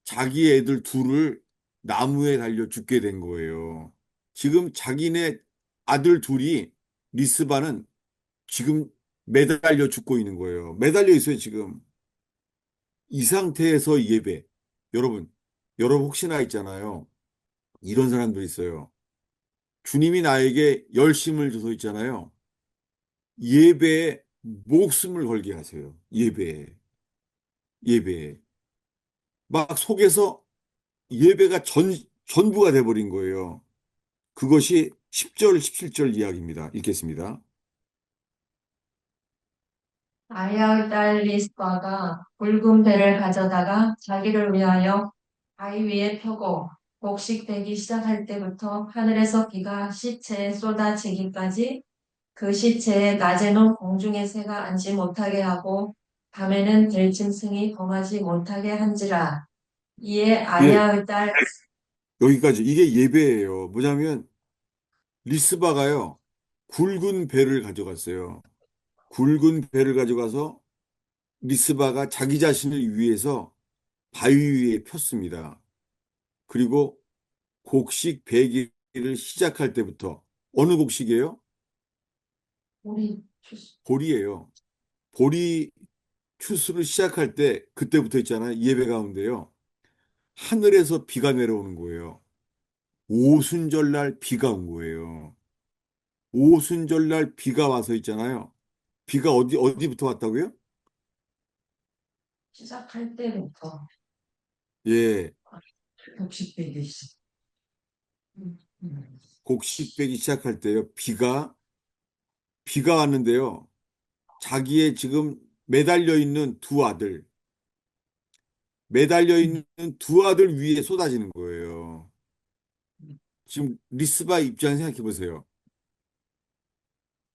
Speaker 1: 자기 애들 둘을 나무에 달려 죽게 된 거예요. 지금 자기네 아들 둘이 리스바는 지금 매달려 죽고 있는 거예요. 매달려 있어요, 지금. 이 상태에서 예배. 여러분, 여러분 혹시나 있잖아요. 이런 사람도 있어요. 주님이 나에게 열심을 줘서 있잖아요. 예배에 목숨을 걸게 하세요. 예배에. 예배에. 막 속에서 예배가 전부가 돼버린 거예요. 그것이 10절, 17절 이야기입니다. 읽겠습니다.
Speaker 2: 아야의 딸 리스바가 굵은 배를 가져다가 자기를 위하여 바위 위에 펴고 곡식 되기 시작할 때부터 하늘에서 비가 시체에 쏟아지기까지 그 시체에 낮에는 공중의 새가 앉지 못하게 하고 밤에는 들짐승이 범하지 못하게 한지라. 이에
Speaker 1: 예,
Speaker 2: 아야의 딸
Speaker 1: 여기까지. 이게 예배예요. 뭐냐면 리스바가요. 굵은 배를 가져갔어요. 굵은 배를 가져가서 리스바가 자기 자신을 위해서 바위 위에 폈습니다. 그리고 곡식 배기를 시작할 때부터 어느 곡식이에요?
Speaker 2: 우리
Speaker 1: 보리예요. 보리 추수를 시작할 때 그때부터 있잖아요. 예배 가운데요. 하늘에서 비가 내려오는 거예요. 오순절날 비가 온 거예요. 오순절날 비가 와서 있잖아요. 비가 어디부터 왔다고요?
Speaker 2: 시작할 때부터
Speaker 1: 예,
Speaker 2: 격식되기 시작. 음, 음.
Speaker 1: 곡식 배기 시작할 때요. 비가 왔는데요. 자기의 지금 매달려 있는 두 아들 위에 쏟아지는 거예요. 지금 리스바 입장 생각해 보세요.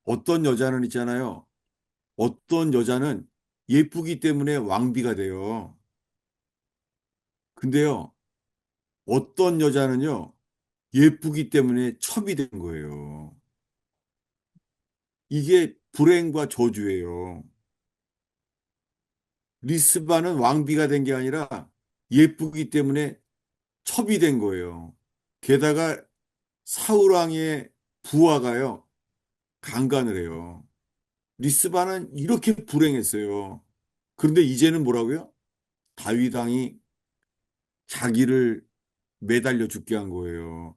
Speaker 1: 어떤 여자는 있잖아요. 어떤 여자는 예쁘기 때문에 왕비가 돼요. 근데요, 어떤 여자는요, 예쁘기 때문에 첩이 된 거예요. 이게 불행과 저주예요. 리스바는 왕비가 된 게 아니라 예쁘기 때문에 첩이 된 거예요. 게다가 사울왕의 부하가요, 강간을 해요. 리스바는 이렇게 불행했어요. 그런데 이제는 뭐라고요? 다윗 왕이 자기를 매달려 죽게 한 거예요.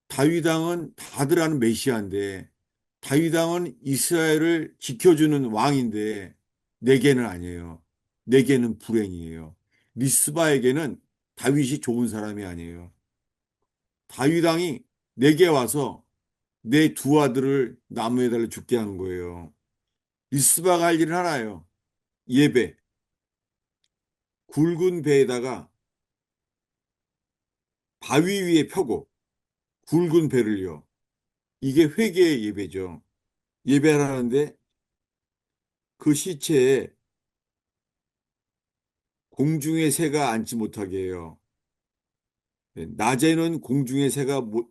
Speaker 1: 다윗 왕은 다들 아는 메시아인데 다윗 왕은 이스라엘을 지켜주는 왕인데 내게는 아니에요. 내게는 불행이에요. 리스바에게는 다윗이 좋은 사람이 아니에요. 다윗 왕이 내게 와서 내 두 아들을 나무에 달려 죽게 한 거예요. 리스바가 할 일은 하나예요. 예배. 굵은 배에다가 바위 위에 펴고 굵은 배를요. 이게 회개의 예배죠. 예배를 하는데 그 시체에 공중의 새가 앉지 못하게 해요. 네, 낮에는 공중의 새가 못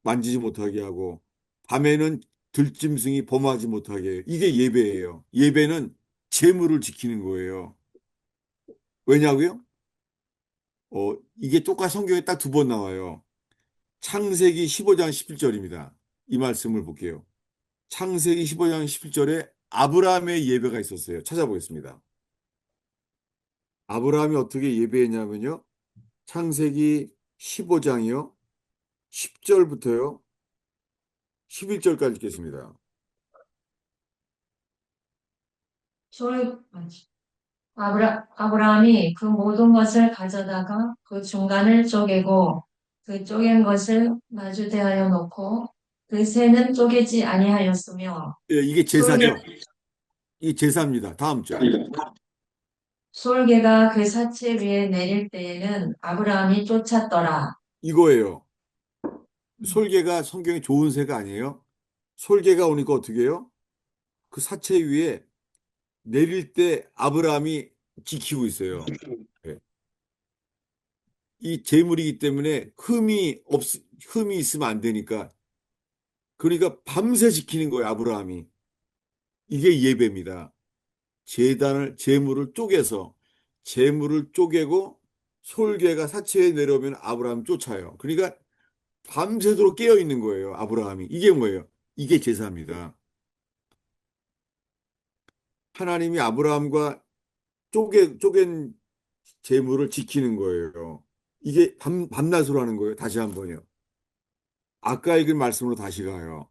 Speaker 1: 만지지 못하게 하고 밤에는 들짐승이 범하지 못하게 해요. 이게 예배예요. 예배는 재물을 지키는 거예요. 왜냐고요? 이게 똑같이 성경에 딱 두 번 나와요. 창세기 15장 11절입니다. 이 말씀을 볼게요. 창세기 15장 11절에 아브라함의 예배가 있었어요. 찾아보겠습니다. 아브라함이 어떻게 예배했냐면요. 창세기 15장이요. 10절부터요. 11절까지 읽겠습니다.
Speaker 2: 소리 아브라함이 그 모든 것을 가져다가 그 중간을 쪼개고 그 쪼갠 것을 마주 대하여 놓고 그 새는 쪼개지 아니하였으며
Speaker 1: 예, 이게
Speaker 2: 솔개,
Speaker 1: 제사죠. 이게 제사입니다. 다음 절.
Speaker 2: 솔개가 그 사체 위에 내릴 때에는 아브라함이 쫓았더라.
Speaker 1: 이거예요. 솔개가 성경에 좋은 새가 아니에요? 솔개가 오니까 어떻게 해요? 그 사체 위에 내릴 때 아브라함이 지키고 있어요. 예. 이 제물이기 때문에 흠이 있으면 안 되니까. 그러니까 밤새 지키는 거예요, 아브라함이. 이게 예배입니다. 제물을 쪼개서, 제물을 쪼개고 솔개가 사체에 내려오면 아브라함 쫓아요. 그러니까 밤새도록 깨어 있는 거예요, 아브라함이. 이게 뭐예요? 이게 제사입니다. 하나님이 아브라함과 쪼갠 제물을 지키는 거예요. 이게 밤낮으로 하는 거예요. 다시 한번요. 아까 읽은 말씀으로 다시 가요.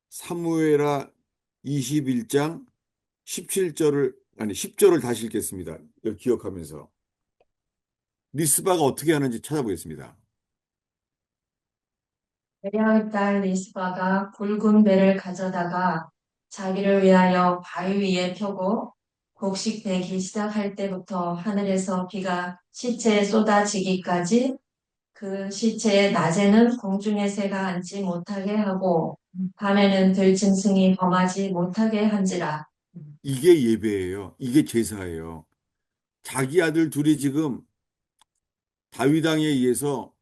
Speaker 1: 사무엘하 21장 17절을, 아니, 10절을 다시 읽겠습니다. 이걸 기억하면서. 리스바가 어떻게 하는지 찾아보겠습니다.
Speaker 2: 레아의 딸 리스바가 굵은 배를 가져다가 자기를 위하여 바위 위에 펴고 곡식되기 시작할 때부터 하늘에서 비가 시체에 쏟아지기까지 그 시체에 낮에는 공중의 새가 앉지 못하게 하고 밤에는 들짐승이 범하지 못하게 한지라.
Speaker 1: 이게 예배예요. 이게 제사예요. 자기 아들 둘이 지금 다윗 왕에 의해서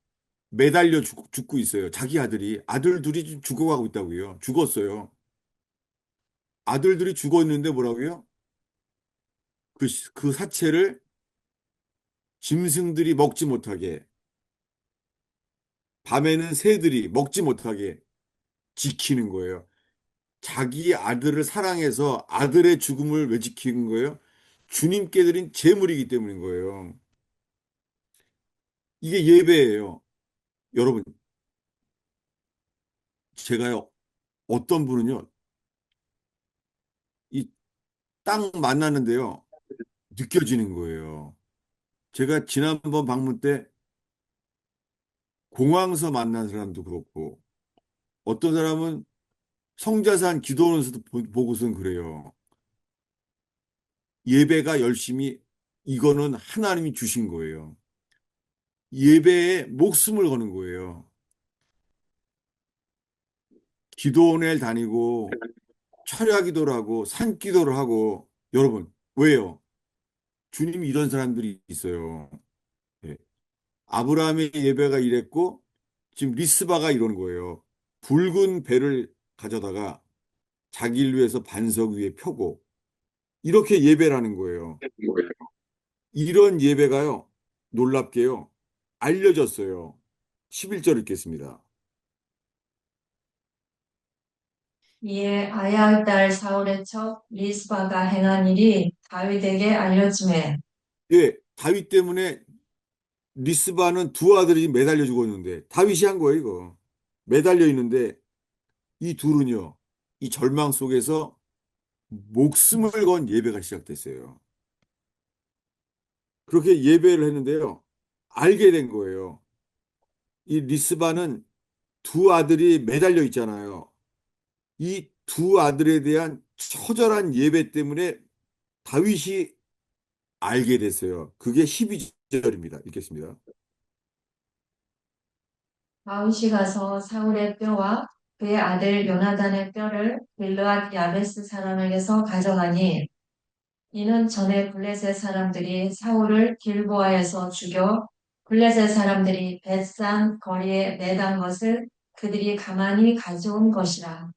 Speaker 1: 매달려 죽고 있어요. 자기 아들 둘이 지금 죽어가고 있다고요. 죽었어요. 아들들이 죽었는데 뭐라고요? 그 사체를 짐승들이 먹지 못하게, 밤에는 새들이 먹지 못하게 지키는 거예요. 자기 아들을 사랑해서 아들의 죽음을 왜 지키는 거예요? 주님께 드린 제물이기 때문인 거예요. 이게 예배예요. 여러분, 제가요, 어떤 분은요, 이 딱 만나는데요, 느껴지는 거예요. 제가 지난번 방문 때 공항에서 만난 사람도 그렇고, 어떤 사람은 성자산 기도하면서도 보고선 그래요. 예배가 열심히, 이거는 하나님이 주신 거예요. 예배에 목숨을 거는 거예요. 기도원에 다니고, 철야 기도를 하고, 산 기도를 하고, 여러분, 왜요? 주님이 이런 사람들이 있어요. 예. 아브라함의 예배가 이랬고, 지금 리스바가 이러는 거예요. 붉은 배를 가져다가 자기를 위해서 반석 위에 펴고, 이렇게 예배를 하는 거예요. 이런 예배가요, 놀랍게요, 알려졌어요. 11절 읽겠습니다.
Speaker 2: 이에 아야의 딸 사울의 첩 리스바가 행한 일이 다윗에게 알려지매
Speaker 1: 예, 다윗 때문에 리스바는 두 아들이 매달려 죽었는데, 다윗이 한 거예요, 이거. 매달려 있는데, 이 둘은요, 이 절망 속에서 목숨을 건 예배가 시작됐어요. 그렇게 예배를 했는데요, 알게 된 거예요. 이 리스바는 두 아들이 매달려 있잖아요. 이 두 아들에 대한 처절한 예배 때문에 다윗이 알게 됐어요. 그게 12절입니다. 읽겠습니다.
Speaker 2: 다윗이 가서 사울의 뼈와 그의 아들 요나단의 뼈를 길르앗 야베스 사람에게서 가져가니 이는 전에 블레셋 사람들이 사울을 길보아에서 죽여 블레셋 사람들이 벳산 거리에 매단 것을 그들이 가만히 가져온 것이라.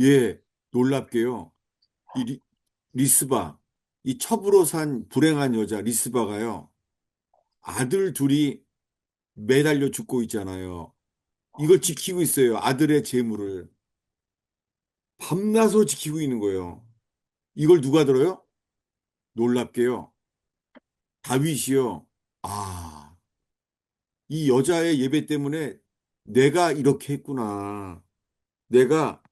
Speaker 1: 예, 놀랍게요. 이 리스바, 이 첩으로 산 불행한 여자 리스바가요, 아들 둘이 매달려 죽고 있잖아요. 이걸 지키고 있어요. 아들의 재물을. 밤낮으로 지키고 있는 거예요. 이걸 누가 들어요? 놀랍게요. 다윗이요. 아, 이 여자의 예배 때문에 내가 이렇게 했구나. 내가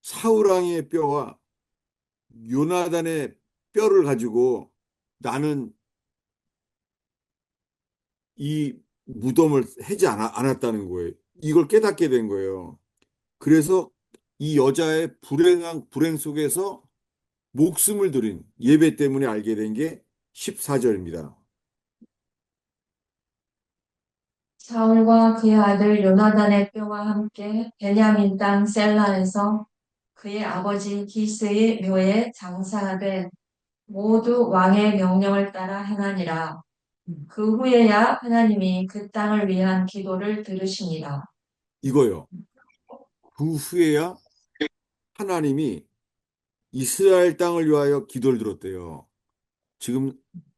Speaker 1: 사울왕의 뼈와 요나단의 뼈를 가지고 나는 이 무덤을 해지 않았다는 거예요. 이걸 깨닫게 된 거예요. 그래서 이 여자의 불행 속에서 목숨을 들인 예배 때문에 알게 된 게 14절입니다.
Speaker 2: 사울과 그의 아들 요나단의 뼈와 함께 베냐민 땅 셀라에서 그의 아버지 기스의 묘에 장사하되 모두 왕의 명령을 따라 행하니라. 그 후에야 하나님이 그 땅을 위한 기도를 들으시니라.
Speaker 1: 이거요. 그 후에야 하나님이 이스라엘 땅을 위하여 기도를 들었대요. 지금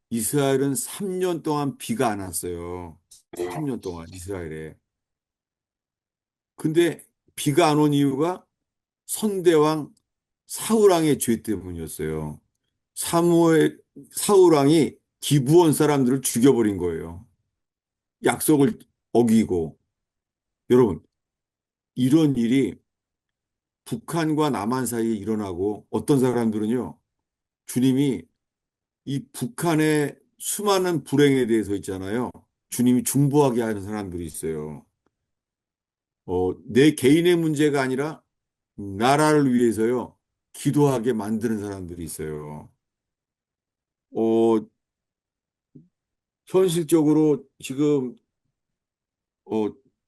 Speaker 1: 이스라엘은 3년 동안 비가 안 왔어요. 3년 동안 이스라엘에. 근데 비가 안 온 이유가 선대왕 사울왕의 죄 때문이었어요. 사무엘 사울왕이 기브온 사람들을 죽여버린 거예요. 약속을 어기고. 여러분, 이런 일이 북한과 남한 사이에 일어나고 어떤 사람들은요, 주님이 이 북한의 수많은 불행에 대해서 있잖아요. 주님이 중보하게 하는 사람들이 있어요. 내 개인의 문제가 아니라 나라를 위해서요, 기도하게 만드는 사람들이 있어요. 어, 현실적으로 지금,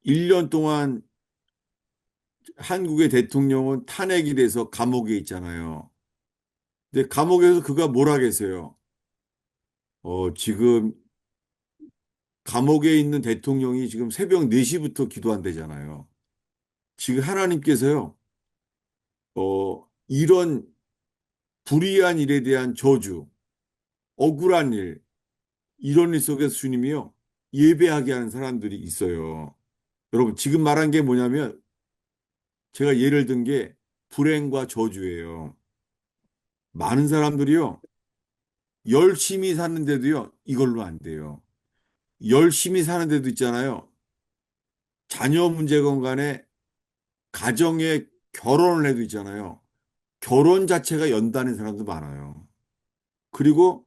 Speaker 1: 1년 동안 한국의 대통령은 탄핵이 돼서 감옥에 있잖아요. 근데 감옥에서 그가 뭘 하겠어요? 지금 감옥에 있는 대통령이 지금 새벽 4시부터 기도한대잖아요. 지금 하나님께서요, 이런 불의한 일에 대한 저주, 억울한 일, 이런 일 속에서 주님이요, 예배하게 하는 사람들이 있어요. 여러분, 지금 말한 게 뭐냐면, 제가 예를 든 게 불행과 저주예요. 많은 사람들이요, 열심히 사는데도요, 이걸로 안 돼요. 열심히 사는데도 있잖아요. 자녀 문제건 간에 가정에 결혼을 해도 있잖아요. 결혼 자체가 연다는 사람도 많아요. 그리고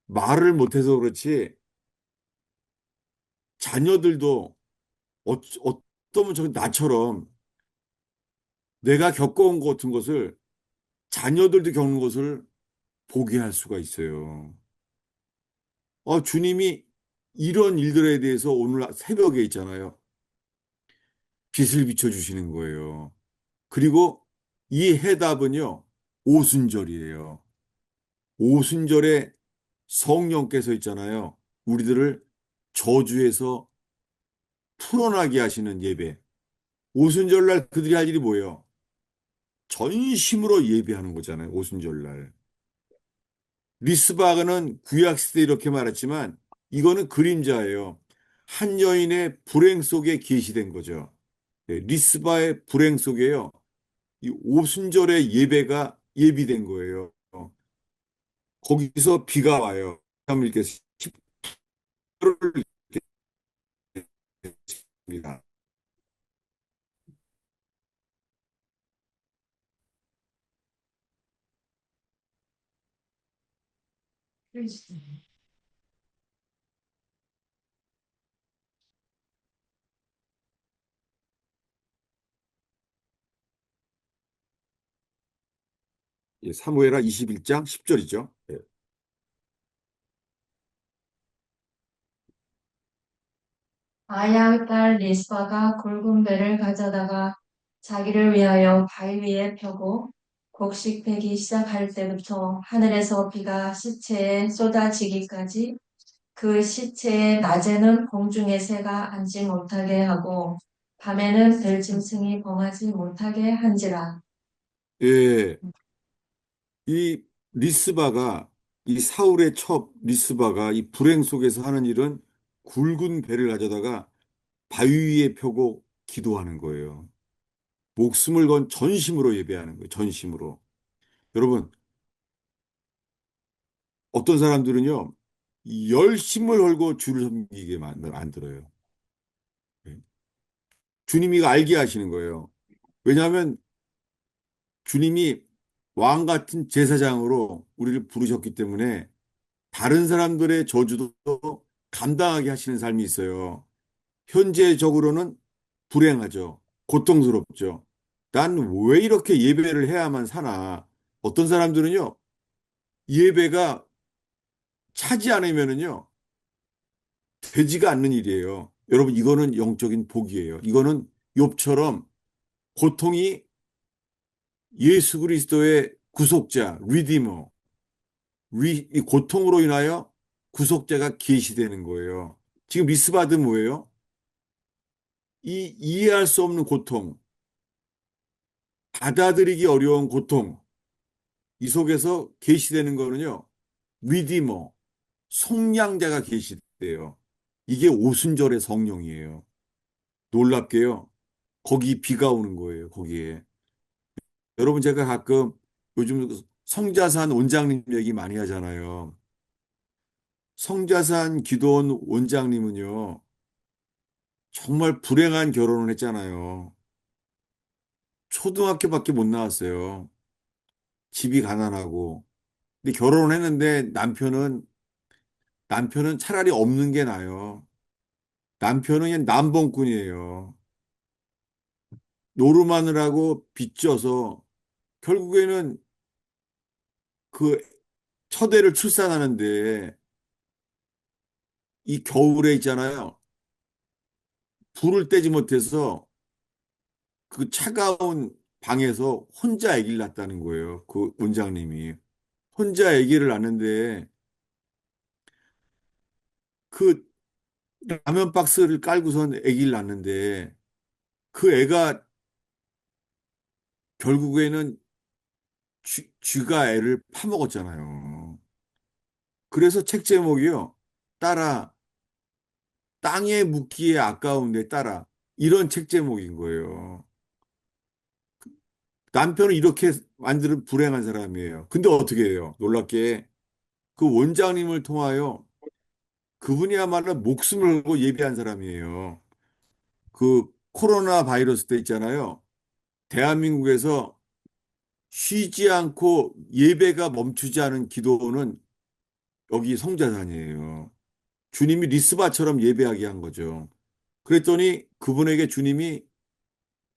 Speaker 1: 말을 못해서 그렇지 자녀들도 어쩌면 저 나처럼 내가 겪어온 것 같은 것을 자녀들도 겪는 것을 보게 할 수가 있어요. 주님이 이런 일들에 대해서 오늘 새벽에 있잖아요. 빛을 비춰주시는 거예요. 그리고 이 해답은요, 오순절이에요. 오순절에 성령께서 있잖아요. 우리들을 저주에서 풀어나게 하시는 예배. 오순절날 그들이 할 일이 뭐예요? 전심으로 예배하는 거잖아요. 오순절날. 리스바그는 구약 시대 이렇게 말했지만 이거는 그림자예요. 한 여인의 불행 속에 계시된 거죠. 리스바의 불행 속에요. 이 오순절의 예배가 예비된 거예요. 거기서 비가 와요. 이렇게 10절을 읽겠습니다. 사무엘하 21장 10절이죠.
Speaker 2: 아야의 딸 리스바가 굵은 배를 가져다가 자기를 위하여 바위 위에 펴고 곡식되기 시작할 때부터 하늘에서 비가 시체에 쏟아지기까지 그 시체에 낮에는 공중의 새가 앉지 못하게 하고 밤에는 들짐승이 범하지 못하게 한지라.
Speaker 1: 예, 이 리스바가 이 사울의 첩 리스바가 이 불행 속에서 하는 일은 굵은 배를 가져다가 바위 위에 펴고 기도하는 거예요. 목숨을 건 전심으로 예배하는 거예요. 전심으로. 여러분, 어떤 사람들은요, 열심을 걸고 주를 섬기게 만들어요. 예. 주님이 이거 알게 하시는 거예요. 왜냐하면 주님이 왕 같은 제사장으로 우리를 부르셨기 때문에 다른 사람들의 저주도 감당하게 하시는 삶이 있어요. 현재적으로는 불행하죠. 고통스럽죠. 난 왜 이렇게 예배를 해야만 사나? 어떤 사람들은요, 예배가 차지 않으면은요, 되지가 않는 일이에요. 여러분, 이거는 영적인 복이에요. 이거는 욥처럼 고통이 예수 그리스도의 구속자, 리디머, 이 고통으로 인하여 구속자가 계시되는 거예요. 지금 미스바드 뭐예요? 이 이해할 수 없는 고통, 받아들이기 어려운 고통, 이 속에서 계시되는 거는요, 리디머, 속량자가 계시대요. 이게 오순절의 성령이에요. 놀랍게요. 거기 비가 오는 거예요, 거기에. 여러분, 제가 가끔 요즘 성자산 원장님 얘기 많이 하잖아요. 성자산 기도원 원장님은요, 정말 불행한 결혼을 했잖아요. 초등학교밖에 못 나왔어요. 집이 가난하고. 근데 결혼을 했는데 남편은 차라리 없는 게 나아요. 남편은 그냥 남봉꾼이에요. 노름하느라고 빚져서 결국에는 그 첫 애를 출산하는데 이 겨울에 있잖아요. 불을 떼지 못해서 그 차가운 방에서 혼자 아기를 낳았다는 거예요. 그 원장님이. 혼자 아기를 낳는데 그 라면 박스를 깔고선 아기를 낳는데 그 애가 결국에는 쥐가 애를 파먹었잖아요. 그래서 책 제목이요. 따라 땅에 묻기에 아까운데 따라 이런 책 제목인 거예요. 남편은 이렇게 만드는 불행한 사람이에요. 근데 어떻게 해요? 놀랍게 그 원장님을 통하여 그분이야말로 목숨을 걸고 예비한 사람이에요. 그 코로나 바이러스 때 있잖아요. 대한민국에서 쉬지 않고 예배가 멈추지 않은 기도는 여기 성자산이에요. 주님이 리스바처럼 예배하게 한 거죠. 그랬더니 그분에게 주님이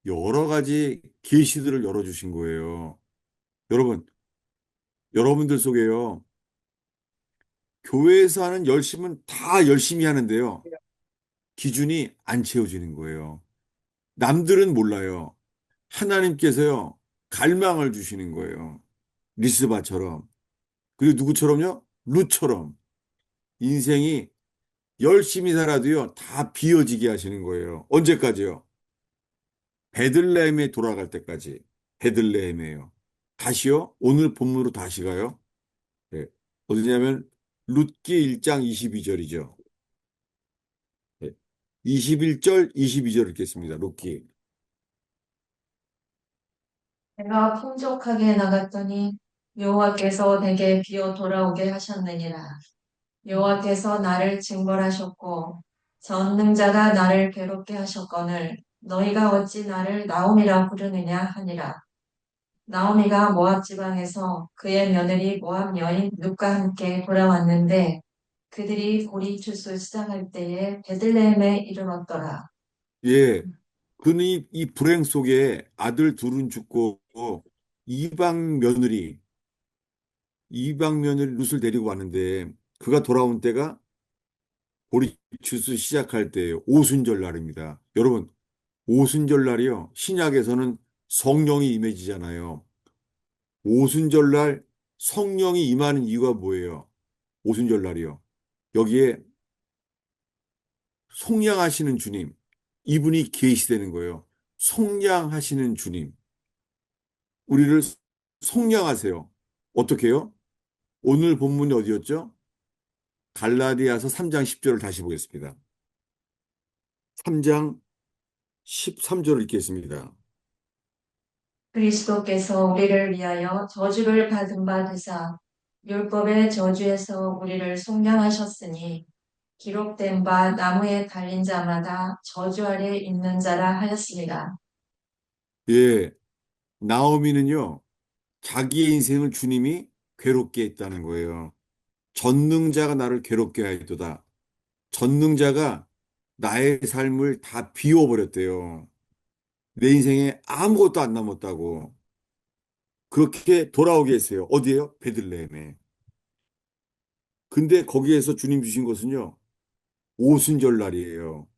Speaker 1: 여러 가지 계시들을 열어주신 거예요. 여러분, 여러분들 속에요. 교회에서 하는 열심은 다 열심히 하는데요. 기준이 안 채워지는 거예요. 남들은 몰라요. 하나님께서요, 갈망을 주시는 거예요. 리스바처럼. 그리고 누구처럼요? 룻처럼. 인생이 열심히 살아도요, 다 비어지게 하시는 거예요. 언제까지요? 베들레헴에 돌아갈 때까지. 베들레헴에요. 다시요? 오늘 본문으로 다시 가요. 예. 어디냐면, 룻기 1장 22절이죠. 21절, 22절 읽겠습니다. 룻기.
Speaker 2: 내가 풍족하게 나갔더니 여호와께서 내게 비어 돌아오게 하셨느니라. 여호와께서 나를 징벌하셨고 전능자가 나를 괴롭게 하셨거늘 너희가 어찌 나를 나옴이라 부르느냐 하니라. 나오미가 모압 지방에서 그의 며느리 모압 여인 룻과 함께 돌아왔는데 그들이 보리 추수 시작할 때에 베들레헴에 이르렀더라.
Speaker 1: 예. 그는 이 불행 속에 아들 둘은 죽고 이방 며느리, 이방 며느리 룻을 데리고 왔는데 그가 돌아온 때가 보리추수 시작할 때예요. 오순절 날입니다. 여러분, 오순절 날이요. 신약에서는 성령이 임해지잖아요. 오순절 날 성령이 임하는 이유가 뭐예요? 오순절 날이요. 여기에 속량하시는 주님, 이분이 계시되는 거예요. 속량하시는 주님, 우리를 속량하세요. 어떻게 해요? 오늘 본문이 어디였죠? 갈라디아서 3장 10절을 다시 보겠습니다. 3장 13절을 읽겠습니다.
Speaker 2: 그리스도께서 우리를 위하여 저주를 받은 바 되사 율법의 저주에서 우리를 속량하셨으니 기록된 바 나무에 달린 자마다 저주 아래 있는 자라 하였습니다.
Speaker 1: 예, 나오미는요, 자기의 인생을 주님이 괴롭게 했다는 거예요. 전능자가 나를 괴롭게 하였도다. 전능자가 나의 삶을 다 비워버렸대요. 내 인생에 아무것도 안 남았다고. 그렇게 돌아오게 했어요. 어디에요? 베들레헴에. 근데 거기에서 주님 주신 것은요, 오순절 날이에요.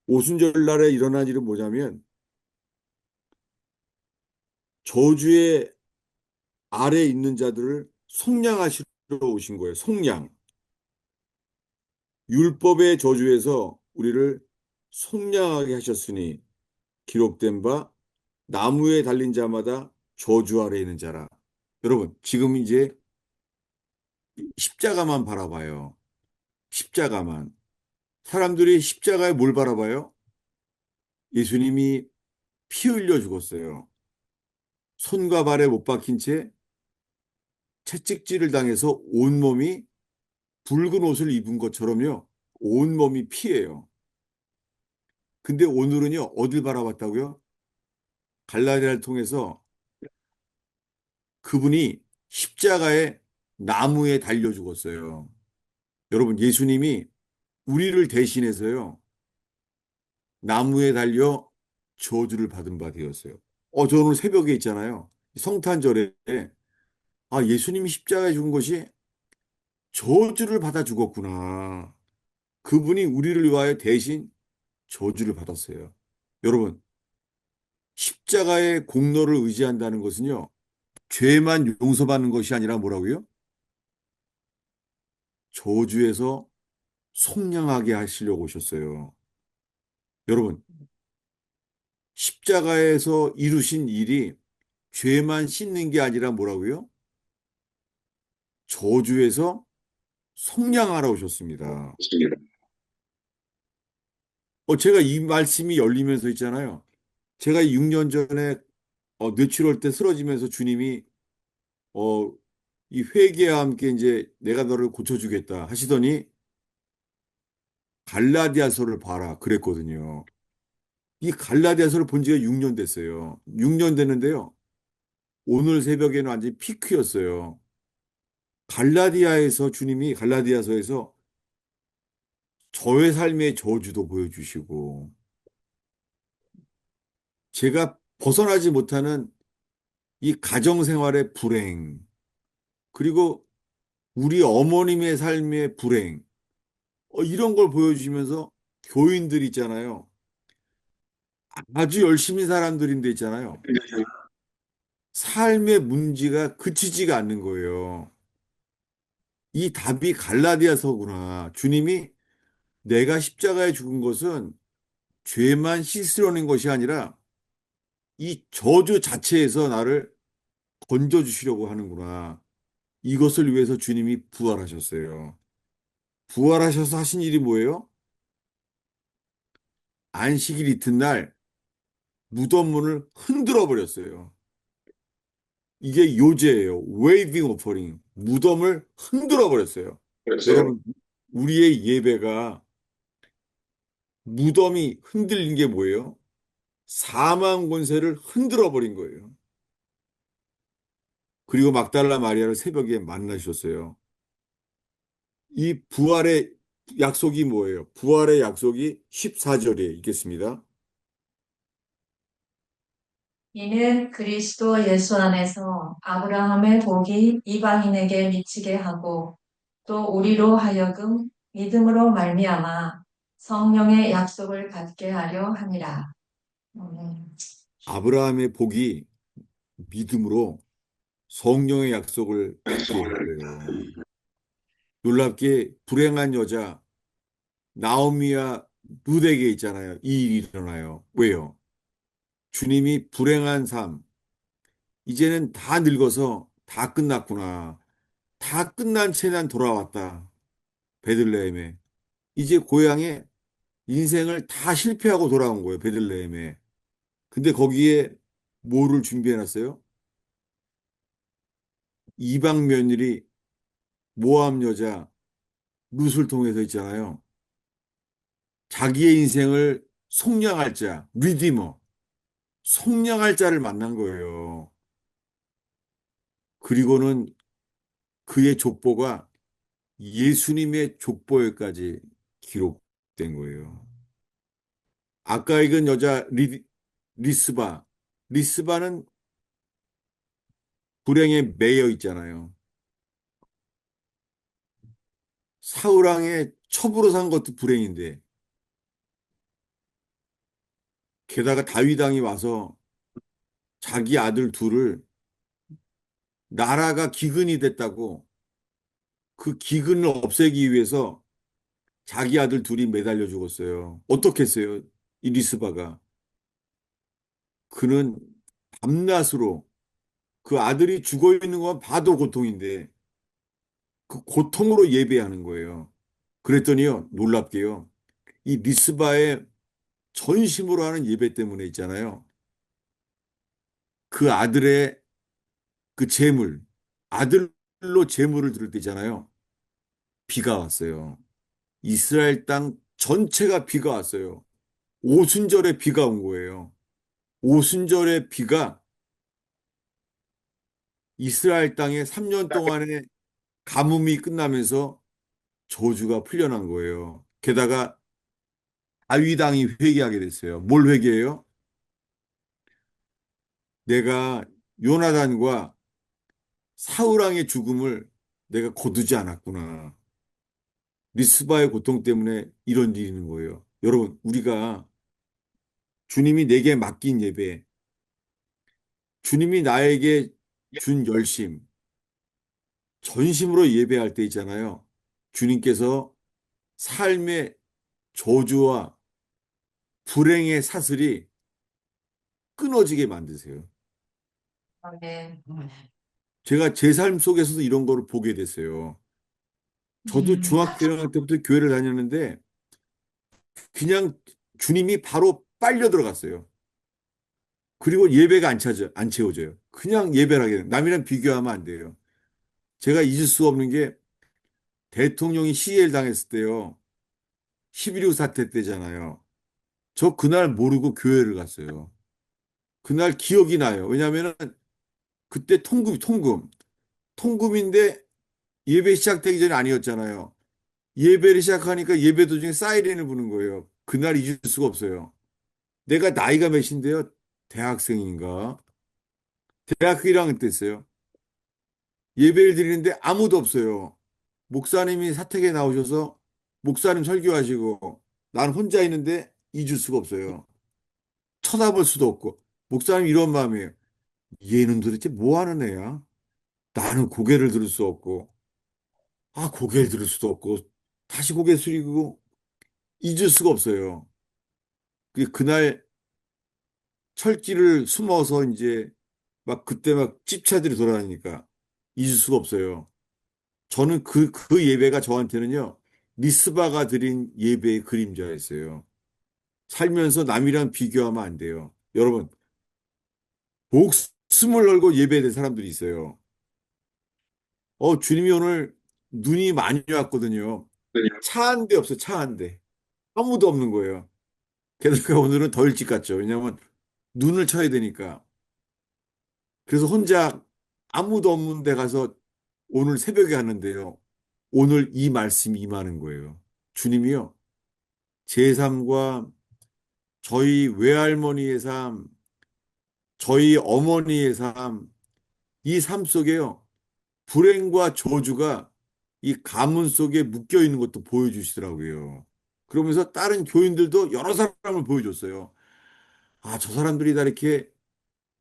Speaker 1: 오순절 날에 일어난 일은 뭐냐면, 저주의 아래 있는 자들을 속량하시러 오신 거예요. 속량. 율법의 저주에서 우리를 속량하게 하셨으니 기록된 바 나무에 달린 자마다 저주 아래 있는 자라. 여러분, 지금 이제 십자가만 바라봐요. 십자가만. 사람들이 십자가에 뭘 바라봐요? 예수님이 피 흘려 죽었어요. 손과 발에 못 박힌 채 채찍질을 당해서 온몸이 붉은 옷을 입은 것처럼요. 온몸이 피예요. 근데 오늘은요, 어딜 바라봤다고요? 갈라디아를 통해서 그분이 십자가에 나무에 달려 죽었어요. 여러분, 예수님이 우리를 대신해서요, 나무에 달려 저주를 받은 바 되었어요. 저 오늘 새벽에 있잖아요. 성탄절에, 예수님이 십자가에 죽은 것이 저주를 받아 죽었구나. 그분이 우리를 위하여 대신 저주를 받았어요. 여러분, 십자가의 공로를 의지한다는 것은요, 죄만 용서받는 것이 아니라 뭐라고요? 저주에서 속량하게 하시려고 오셨어요. 여러분, 십자가에서 이루신 일이 죄만 씻는 게 아니라 뭐라고요? 저주에서 속량하러 오셨습니다. 제가 이 말씀이 열리면서 있잖아요. 제가 6년 전에 뇌출혈 때 쓰러지면서 주님이 어, 이 회개와 함께 이제 내가 너를 고쳐주겠다 하시더니 갈라디아서를 봐라 그랬거든요. 이 갈라디아서를 본 지가 6년 됐어요. 6년 됐는데요. 오늘 새벽에는 완전히 피크였어요. 갈라디아에서 주님이 갈라디아서에서 저의 삶의 저주도 보여주시고 제가 벗어나지 못하는 이 가정생활의 불행 그리고 우리 어머님의 삶의 불행 이런 걸 보여주시면서 교인들 있잖아요. 아주 열심히 사람들인데 있잖아요. 삶의 문제가 그치지가 않는 거예요. 이 답이 갈라디아서구나. 주님이 내가 십자가에 죽은 것은 죄만 씻으려는 것이 아니라 이 저주 자체에서 나를 건져주시려고 하는구나. 이것을 위해서 주님이 부활하셨어요. 부활하셔서 하신 일이 뭐예요? 안식일 이튿날 무덤 문을 흔들어 버렸어요. 이게 요제예요. 웨이빙 오퍼링. 무덤을 흔들어 버렸어요. 여러분, 우리의 예배가 무덤이 흔들린 게 뭐예요? 사망 권세를 흔들어 버린 거예요. 그리고 막달라 마리아를 새벽에 만나셨어요. 이 부활의 약속이 뭐예요? 부활의 약속이 14절에 있겠습니다.
Speaker 2: 이는 그리스도 예수 안에서 아브라함의 복이 이방인에게 미치게 하고 또 우리로 하여금 믿음으로 말미암아 성령의 약속을 받게 하려 함이라. 아멘.
Speaker 1: 아브라함의 복이 믿음으로 성령의 약속을 받게 했어요. 놀랍게 불행한 여자 나오미와 룻에게 있잖아요. 이 일이 일어나요. 왜요? 주님이 불행한 삶, 이제는 다 늙어서 다 끝났구나. 다 끝난 채 난 돌아왔다. 베들레헴에. 이제 고향에 인생을 다 실패하고 돌아온 거예요. 베들레헴에. 근데 거기에 뭐를 준비해 놨어요? 이방 며느리 모압 여자 룻을 통해서 있잖아요. 자기의 인생을 속량할 자, 리디머, 속량할 자를 만난 거예요. 그리고는 그의 족보가 예수님의 족보에까지 기록 거예요. 아까 읽은 여자 리스바. 리스바는 불행에 매여 있잖아요. 사우랑의 첩으로 산 것도 불행인데, 게다가 다윗 왕이 와서 자기 아들 둘을 나라가 기근이 됐다고 그 기근을 없애기 위해서 자기 아들 둘이 매달려 죽었어요. 어떻겠어요? 이 리스바가. 그는 밤낮으로 그 아들이 죽어 있는 건 봐도 고통인데 그 고통으로 예배하는 거예요. 그랬더니요, 놀랍게요. 이 리스바의 전심으로 하는 예배 때문에 있잖아요. 그 아들의 그 재물, 아들로 재물을 드릴 때잖아요. 비가 왔어요. 이스라엘 땅 전체가 비가 왔어요. 오순절에 비가 온 거예요. 오순절의 비가 이스라엘 땅에 3년 동안의 가뭄이 끝나면서 저주가 풀려난 거예요. 게다가 다윗 왕이 회개하게 됐어요. 뭘 회개해요? 내가 요나단과 사울 왕의 죽음을 내가 거두지 않았구나. 리스바의 고통 때문에 이런 일이 있는 거예요. 여러분, 우리가 주님이 내게 맡긴 예배, 주님이 나에게 준 열심, 전심으로 예배할 때 있잖아요. 주님께서 삶의 저주와 불행의 사슬이 끊어지게 만드세요.
Speaker 2: 네.
Speaker 1: 제가 제 삶 속에서도 이런 거를 보게 됐어요. 저도
Speaker 2: 음,
Speaker 1: 중학교 1학년 때부터 교회를 다녔는데 그냥 주님이 바로 빨려 들어갔어요. 그리고 예배가 안 채워져요. 그냥 예배를 하게 돼요. 남이랑 비교하면 안 돼요. 제가 잊을 수 없는 게 대통령이 시해를 당했을 때요. 11.25 사태 때잖아요. 저 그날 모르고 교회를 갔어요. 그날 기억이 나요. 왜냐하면 그때 통금인데 예배 시작되기 전에 아니었잖아요. 예배를 시작하니까 예배 도중에 사이렌을 부는 거예요. 그날 잊을 수가 없어요. 내가 나이가 몇인데요? 대학생인가? 대학교 1학년 때 있어요. 예배를 드리는데 아무도 없어요. 목사님이 사택에 나오셔서 목사님 설교하시고 난 혼자 있는데 잊을 수가 없어요. 쳐다볼 수도 없고. 목사님 이런 마음이에요. 얘는 도대체 뭐 하는 애야? 나는 고개를 들을 수 없고, 아, 고개를 들을 수도 없고, 다시 고개 숙이고 잊을 수가 없어요. 그날 철길을 숨어서 이제 막 그때 막 집차들이 돌아다니니까 잊을 수가 없어요. 저는 그 예배가 저한테는요, 리스바가 드린 예배의 그림자였어요. 살면서 남이랑 비교하면 안 돼요. 여러분, 목숨을 걸고 예배된 사람들이 있어요. 주님이 오늘 눈이 많이 왔거든요. 차 한 대 없어, 차 한 대. 아무도 없는 거예요. 게다가 오늘은 더 일찍 갔죠. 왜냐면 눈을 쳐야 되니까. 그래서 혼자 아무도 없는 데 가서 오늘 새벽에 갔는데요. 오늘 이 말씀이 임하는 거예요. 주님이요. 제 삶과 저희 외할머니의 삶, 저희 어머니의 삶, 이 삶 속에요. 불행과 저주가 이 가문 속에 묶여 있는 것도 보여주시더라고요. 그러면서 다른 교인들도 여러 사람을 보여줬어요. 아, 저 사람들이 다 이렇게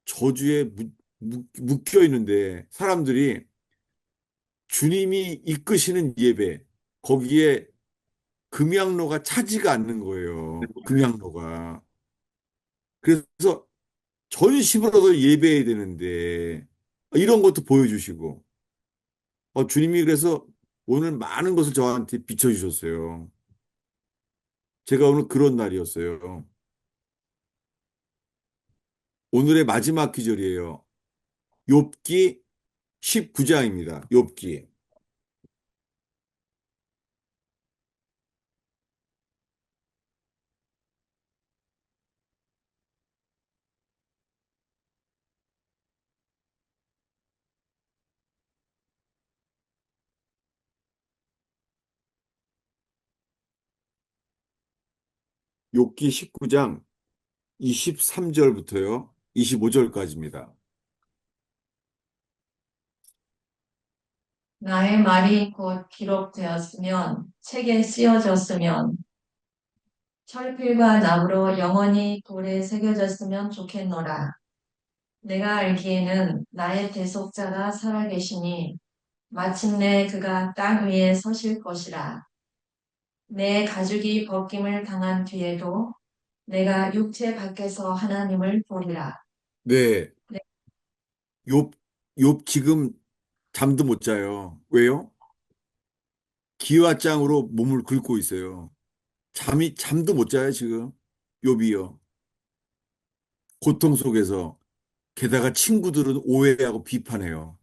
Speaker 1: 저주에 묶여 있는데 사람들이 주님이 이끄시는 예배, 거기에 금양로가 차지가 않는 거예요. 금양로가. 그래서 전심으로도 예배해야 되는데 이런 것도 보여주시고 주님이 그래서 오늘 많은 것을 저한테 비춰주셨어요. 제가 오늘 그런 날이었어요. 오늘의 마지막 기절이에요. 욥기 19장입니다. 욥기. 욥기 19장 23절부터요. 25절까지입니다.
Speaker 2: 나의 말이 곧 기록되었으면 책에 쓰여졌으면 철필과 나무로 영원히 돌에 새겨졌으면 좋겠노라. 내가 알기에는 나의 대속자가 살아계시니 마침내 그가 땅 위에 서실 것이라. 내 가죽이 벗김을 당한 뒤에도 내가 육체 밖에서 하나님을 보리라.
Speaker 1: 네,
Speaker 2: 네,
Speaker 1: 욥, 욥 지금 잠도 못 자요. 왜요? 기와장으로 몸을 긁고 있어요. 잠도 못 자요, 지금. 욥이요. 고통 속에서. 게다가 친구들은 오해하고 비판해요.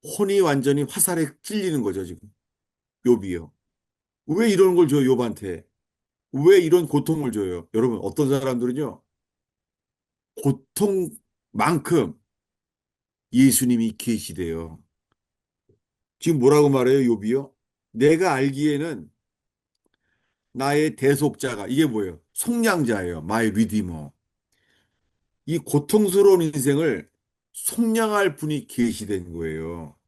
Speaker 1: 혼이 완전히 화살에 찔리는 거죠, 지금. 욥이요. 왜 이런 걸 줘요, 욥한테? 왜 이런 고통을 줘요? 여러분, 어떤 사람들은요, 고통만큼 예수님이 계시대요. 지금 뭐라고 말해요, 욥이요? 내가 알기에는 나의 대속자가, 이게 뭐예요? 속량자예요. 마이 리디머. 이 고통스러운 인생을 속량할 분이 계시된 거예요.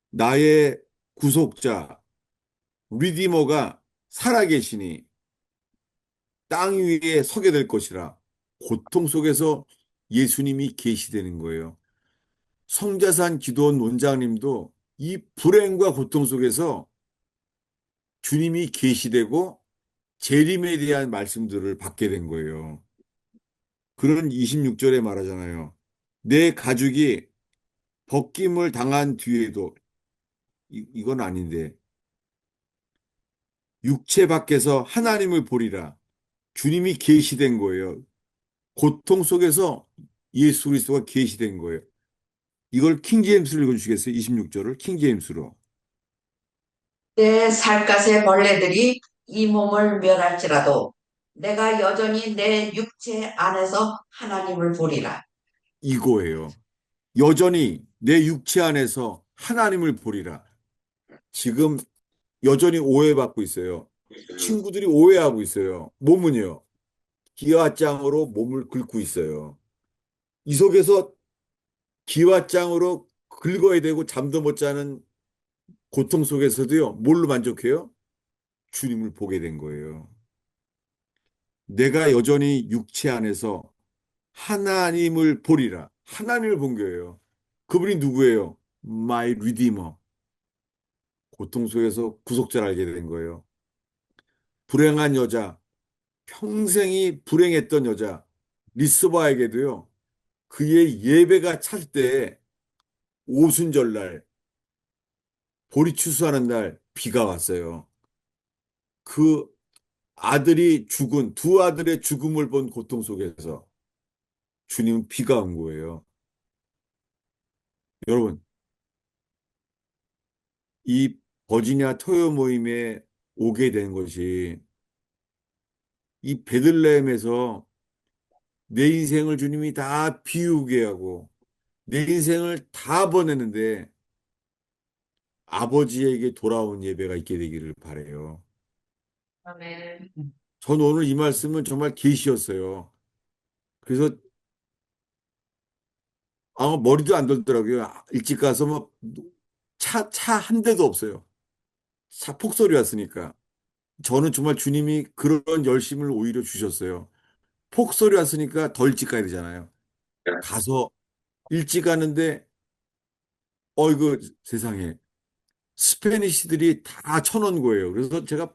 Speaker 1: 나의 구속자, 리디머가 살아계시니 땅 위에 서게 될 것이라. 고통 속에서 예수님이 계시되는 거예요. 성자산 기도원 원장님도 이 불행과 고통 속에서 주님이 계시되고 재림에 대한 말씀들을 받게 된 거예요. 그런 26절에 말하잖아요. 내 가죽이 벗김을 당한 뒤에도 이건 아닌데 육체 밖에서 하나님을 보리라. 주님이 계시된 거예요. 고통 속에서 예수 그리스도가 계시된 거예요. 이걸 킹제임스로 읽어주시겠어요? 26절을 킹제임스로.
Speaker 3: 내 살갗의 벌레들이 이 몸을 멸할지라도 내가 여전히 내 육체 안에서 하나님을 보리라.
Speaker 1: 이거예요. 여전히 내 육체 안에서 하나님을 보리라. 지금 여전히 오해받고 있어요. 친구들이 오해하고 있어요. 몸은요. 기와장으로 몸을 긁고 있어요. 이 속에서 기와장으로 긁어야 되고 잠도 못 자는 고통 속에서도요. 뭘로 만족해요? 주님을 보게 된 거예요. 내가 여전히 육체 안에서 하나님을 보리라. 하나님을 본 거예요. 그분이 누구예요? My Redeemer. 고통 속에서 구속자를 알게 된 거예요. 불행한 여자, 평생이 불행했던 여자, 리스바에게도요, 그의 예배가 찰 때 오순절날, 보리 추수하는 날 비가 왔어요. 그 아들이 죽은, 두 아들의 죽음을 본 고통 속에서 주님은 비가 온 거예요. 여러분, 이 버지니아 토요 모임에 오게 된 것이 이 베들레헴에서 내 인생을 주님이 다 비우게 하고 내 인생을 다 보내는데 아버지에게 돌아온 예배가 있게 되기를 바래요.
Speaker 2: 아멘.
Speaker 1: 전 오늘 이 말씀은 정말 계시였어요. 그래서 머리도 안 돌더라고요. 일찍 가서 뭐 차 한 대도 없어요. 차 폭설이 왔으니까. 저는 정말 주님이 그런 열심을 오히려 주셨어요. 폭설이 왔으니까 더 일찍 가야 되잖아요. 가서 일찍 가는데 이거 세상에 스페니쉬들이 다 쳐놓은 거예요. 그래서 제가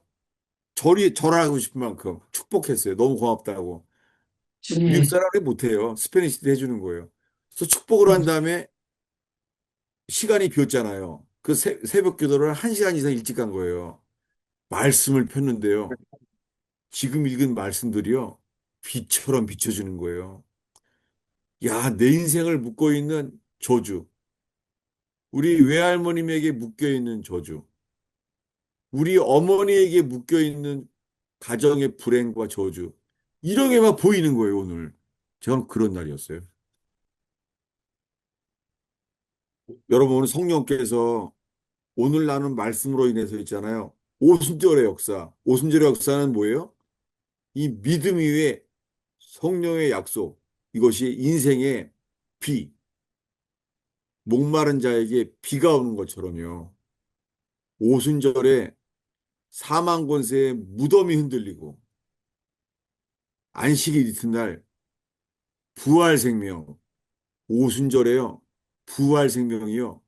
Speaker 1: 절하고 싶은 만큼 축복했어요. 너무 고맙다고. 미국
Speaker 3: 주님,
Speaker 1: 사람이 못해요. 스페니쉬도 해주는 거예요. 그래서 축복을 한 다음에 시간이 비었잖아요. 그 새벽 기도를 한 시간 이상 일찍 간 거예요. 말씀을 폈는데요. 지금 읽은 말씀들이요. 빛처럼 비춰주는 거예요. 야, 내 인생을 묶고 있는 저주. 우리 외할머님에게 묶여 있는 저주. 우리 어머니에게 묶여 있는 가정의 불행과 저주. 이런 게 막 보이는 거예요, 오늘. 저는 그런 날이었어요. 여러분, 오늘 성령께서 오늘 나눈 말씀으로 인해서 있잖아요. 오순절의 역사. 오순절의 역사는 뭐예요? 이 믿음 위에 성령의 약속, 이것이 인생의 비, 목마른 자에게 비가 오는 것처럼요. 오순절에 사망 권세의 무덤이 흔들리고 안식일 이튿날 부활 생명, 오순절에요. 부활 생명이요.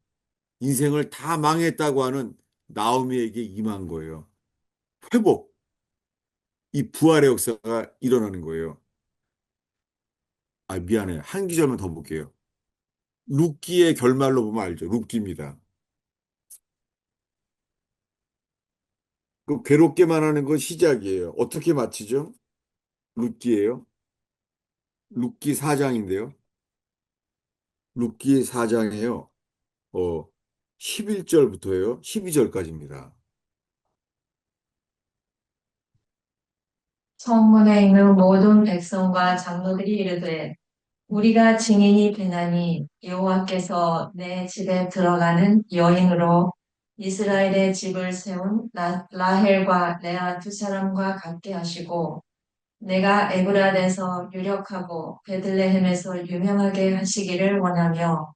Speaker 1: 인생을 다 망했다고 하는 나오미에게 임한 거예요. 회복, 이 부활의 역사가 일어나는 거예요. 아, 미안해요. 한 기절만 더 볼게요. 룻기의 결말로 보면 알죠. 룻기입니다. 그 괴롭게만 하는 건 시작이에요. 어떻게 마치죠? 룻기예요. 룻기 4장인데요. 룻기 4장에요. 11절부터예요. 12절까지입니다.
Speaker 2: 성문에 있는 모든 백성과 장로들이 이르되 우리가 증인이 되나니 여호와께서 내 집에 들어가는 여인으로 이스라엘의 집을 세운 라헬과 레아 두 사람과 같게 하시고 내가 에브라데서 유력하고 베들레헴에서 유명하게 하시기를 원하며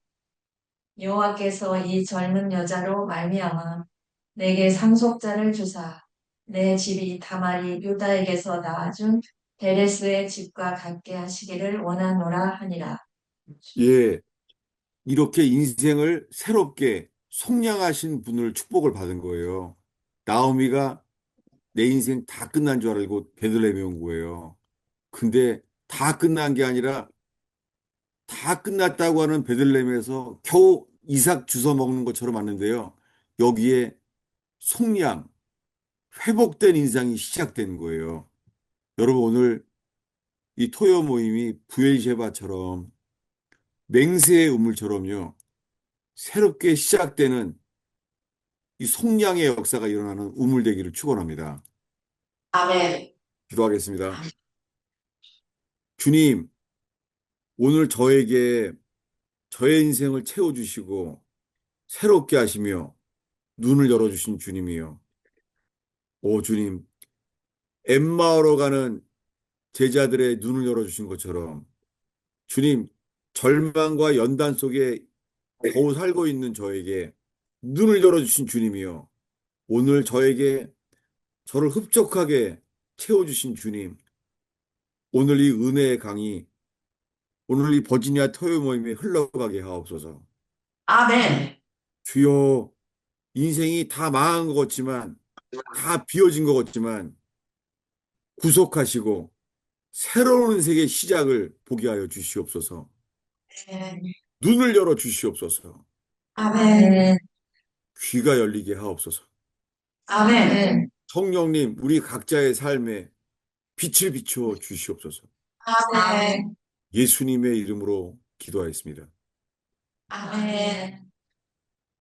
Speaker 2: 여호와께서 이 젊은 여자로 말미암아 내게 상속자를 주사 내 집이 다말이 유다에게서 낳아준 베레스의 집과 같게 하시기를 원하노라 하니라.
Speaker 1: 예, 이렇게 인생을 새롭게 속량하신 분을 축복을 받은 거예요. 나오미가 내 인생 다 끝난 줄 알고 베들레헴에 온 거예요. 근데 다 끝난 게 아니라 다 끝났다고 하는 베들레헴에서 겨우 이삭 주워 먹는 것처럼 왔는데요. 여기에 속량, 회복된 인생이 시작된 거예요. 여러분 오늘 이 토요 모임이 부엘셰바처럼 맹세의 우물처럼요. 새롭게 시작되는 이 속량의 역사가 일어나는 우물되기를 축원합니다.
Speaker 3: 아멘.
Speaker 1: 기도하겠습니다. 주님, 오늘 저에게 저의 인생을 채워주시고 새롭게 하시며 눈을 열어주신 주님이요. 오 주님, 엠마오로 가는 제자들의 눈을 열어주신 것처럼 주님, 절망과 연단 속에 겨우 살고 있는 저에게 눈을 열어주신 주님이요. 오늘 저에게 저를 흡족하게 채워주신 주님, 오늘 이 은혜의 강이 오늘 이 버지니아 토요 모임에 흘러가게 하옵소서.
Speaker 3: 아멘.
Speaker 1: 주여, 인생이 다 망한 것 같지만, 다 비어진 것 같지만, 구속하시고, 새로운 인생의 시작을 보게 하여 주시옵소서. 눈을 열어 주시옵소서.
Speaker 3: 아멘.
Speaker 1: 귀가 열리게 하옵소서.
Speaker 3: 아멘.
Speaker 1: 성령님, 우리 각자의 삶에 빛을 비추어 주시옵소서.
Speaker 3: 아멘.
Speaker 1: 예수님의 이름으로 기도하였습니다.
Speaker 3: 아멘.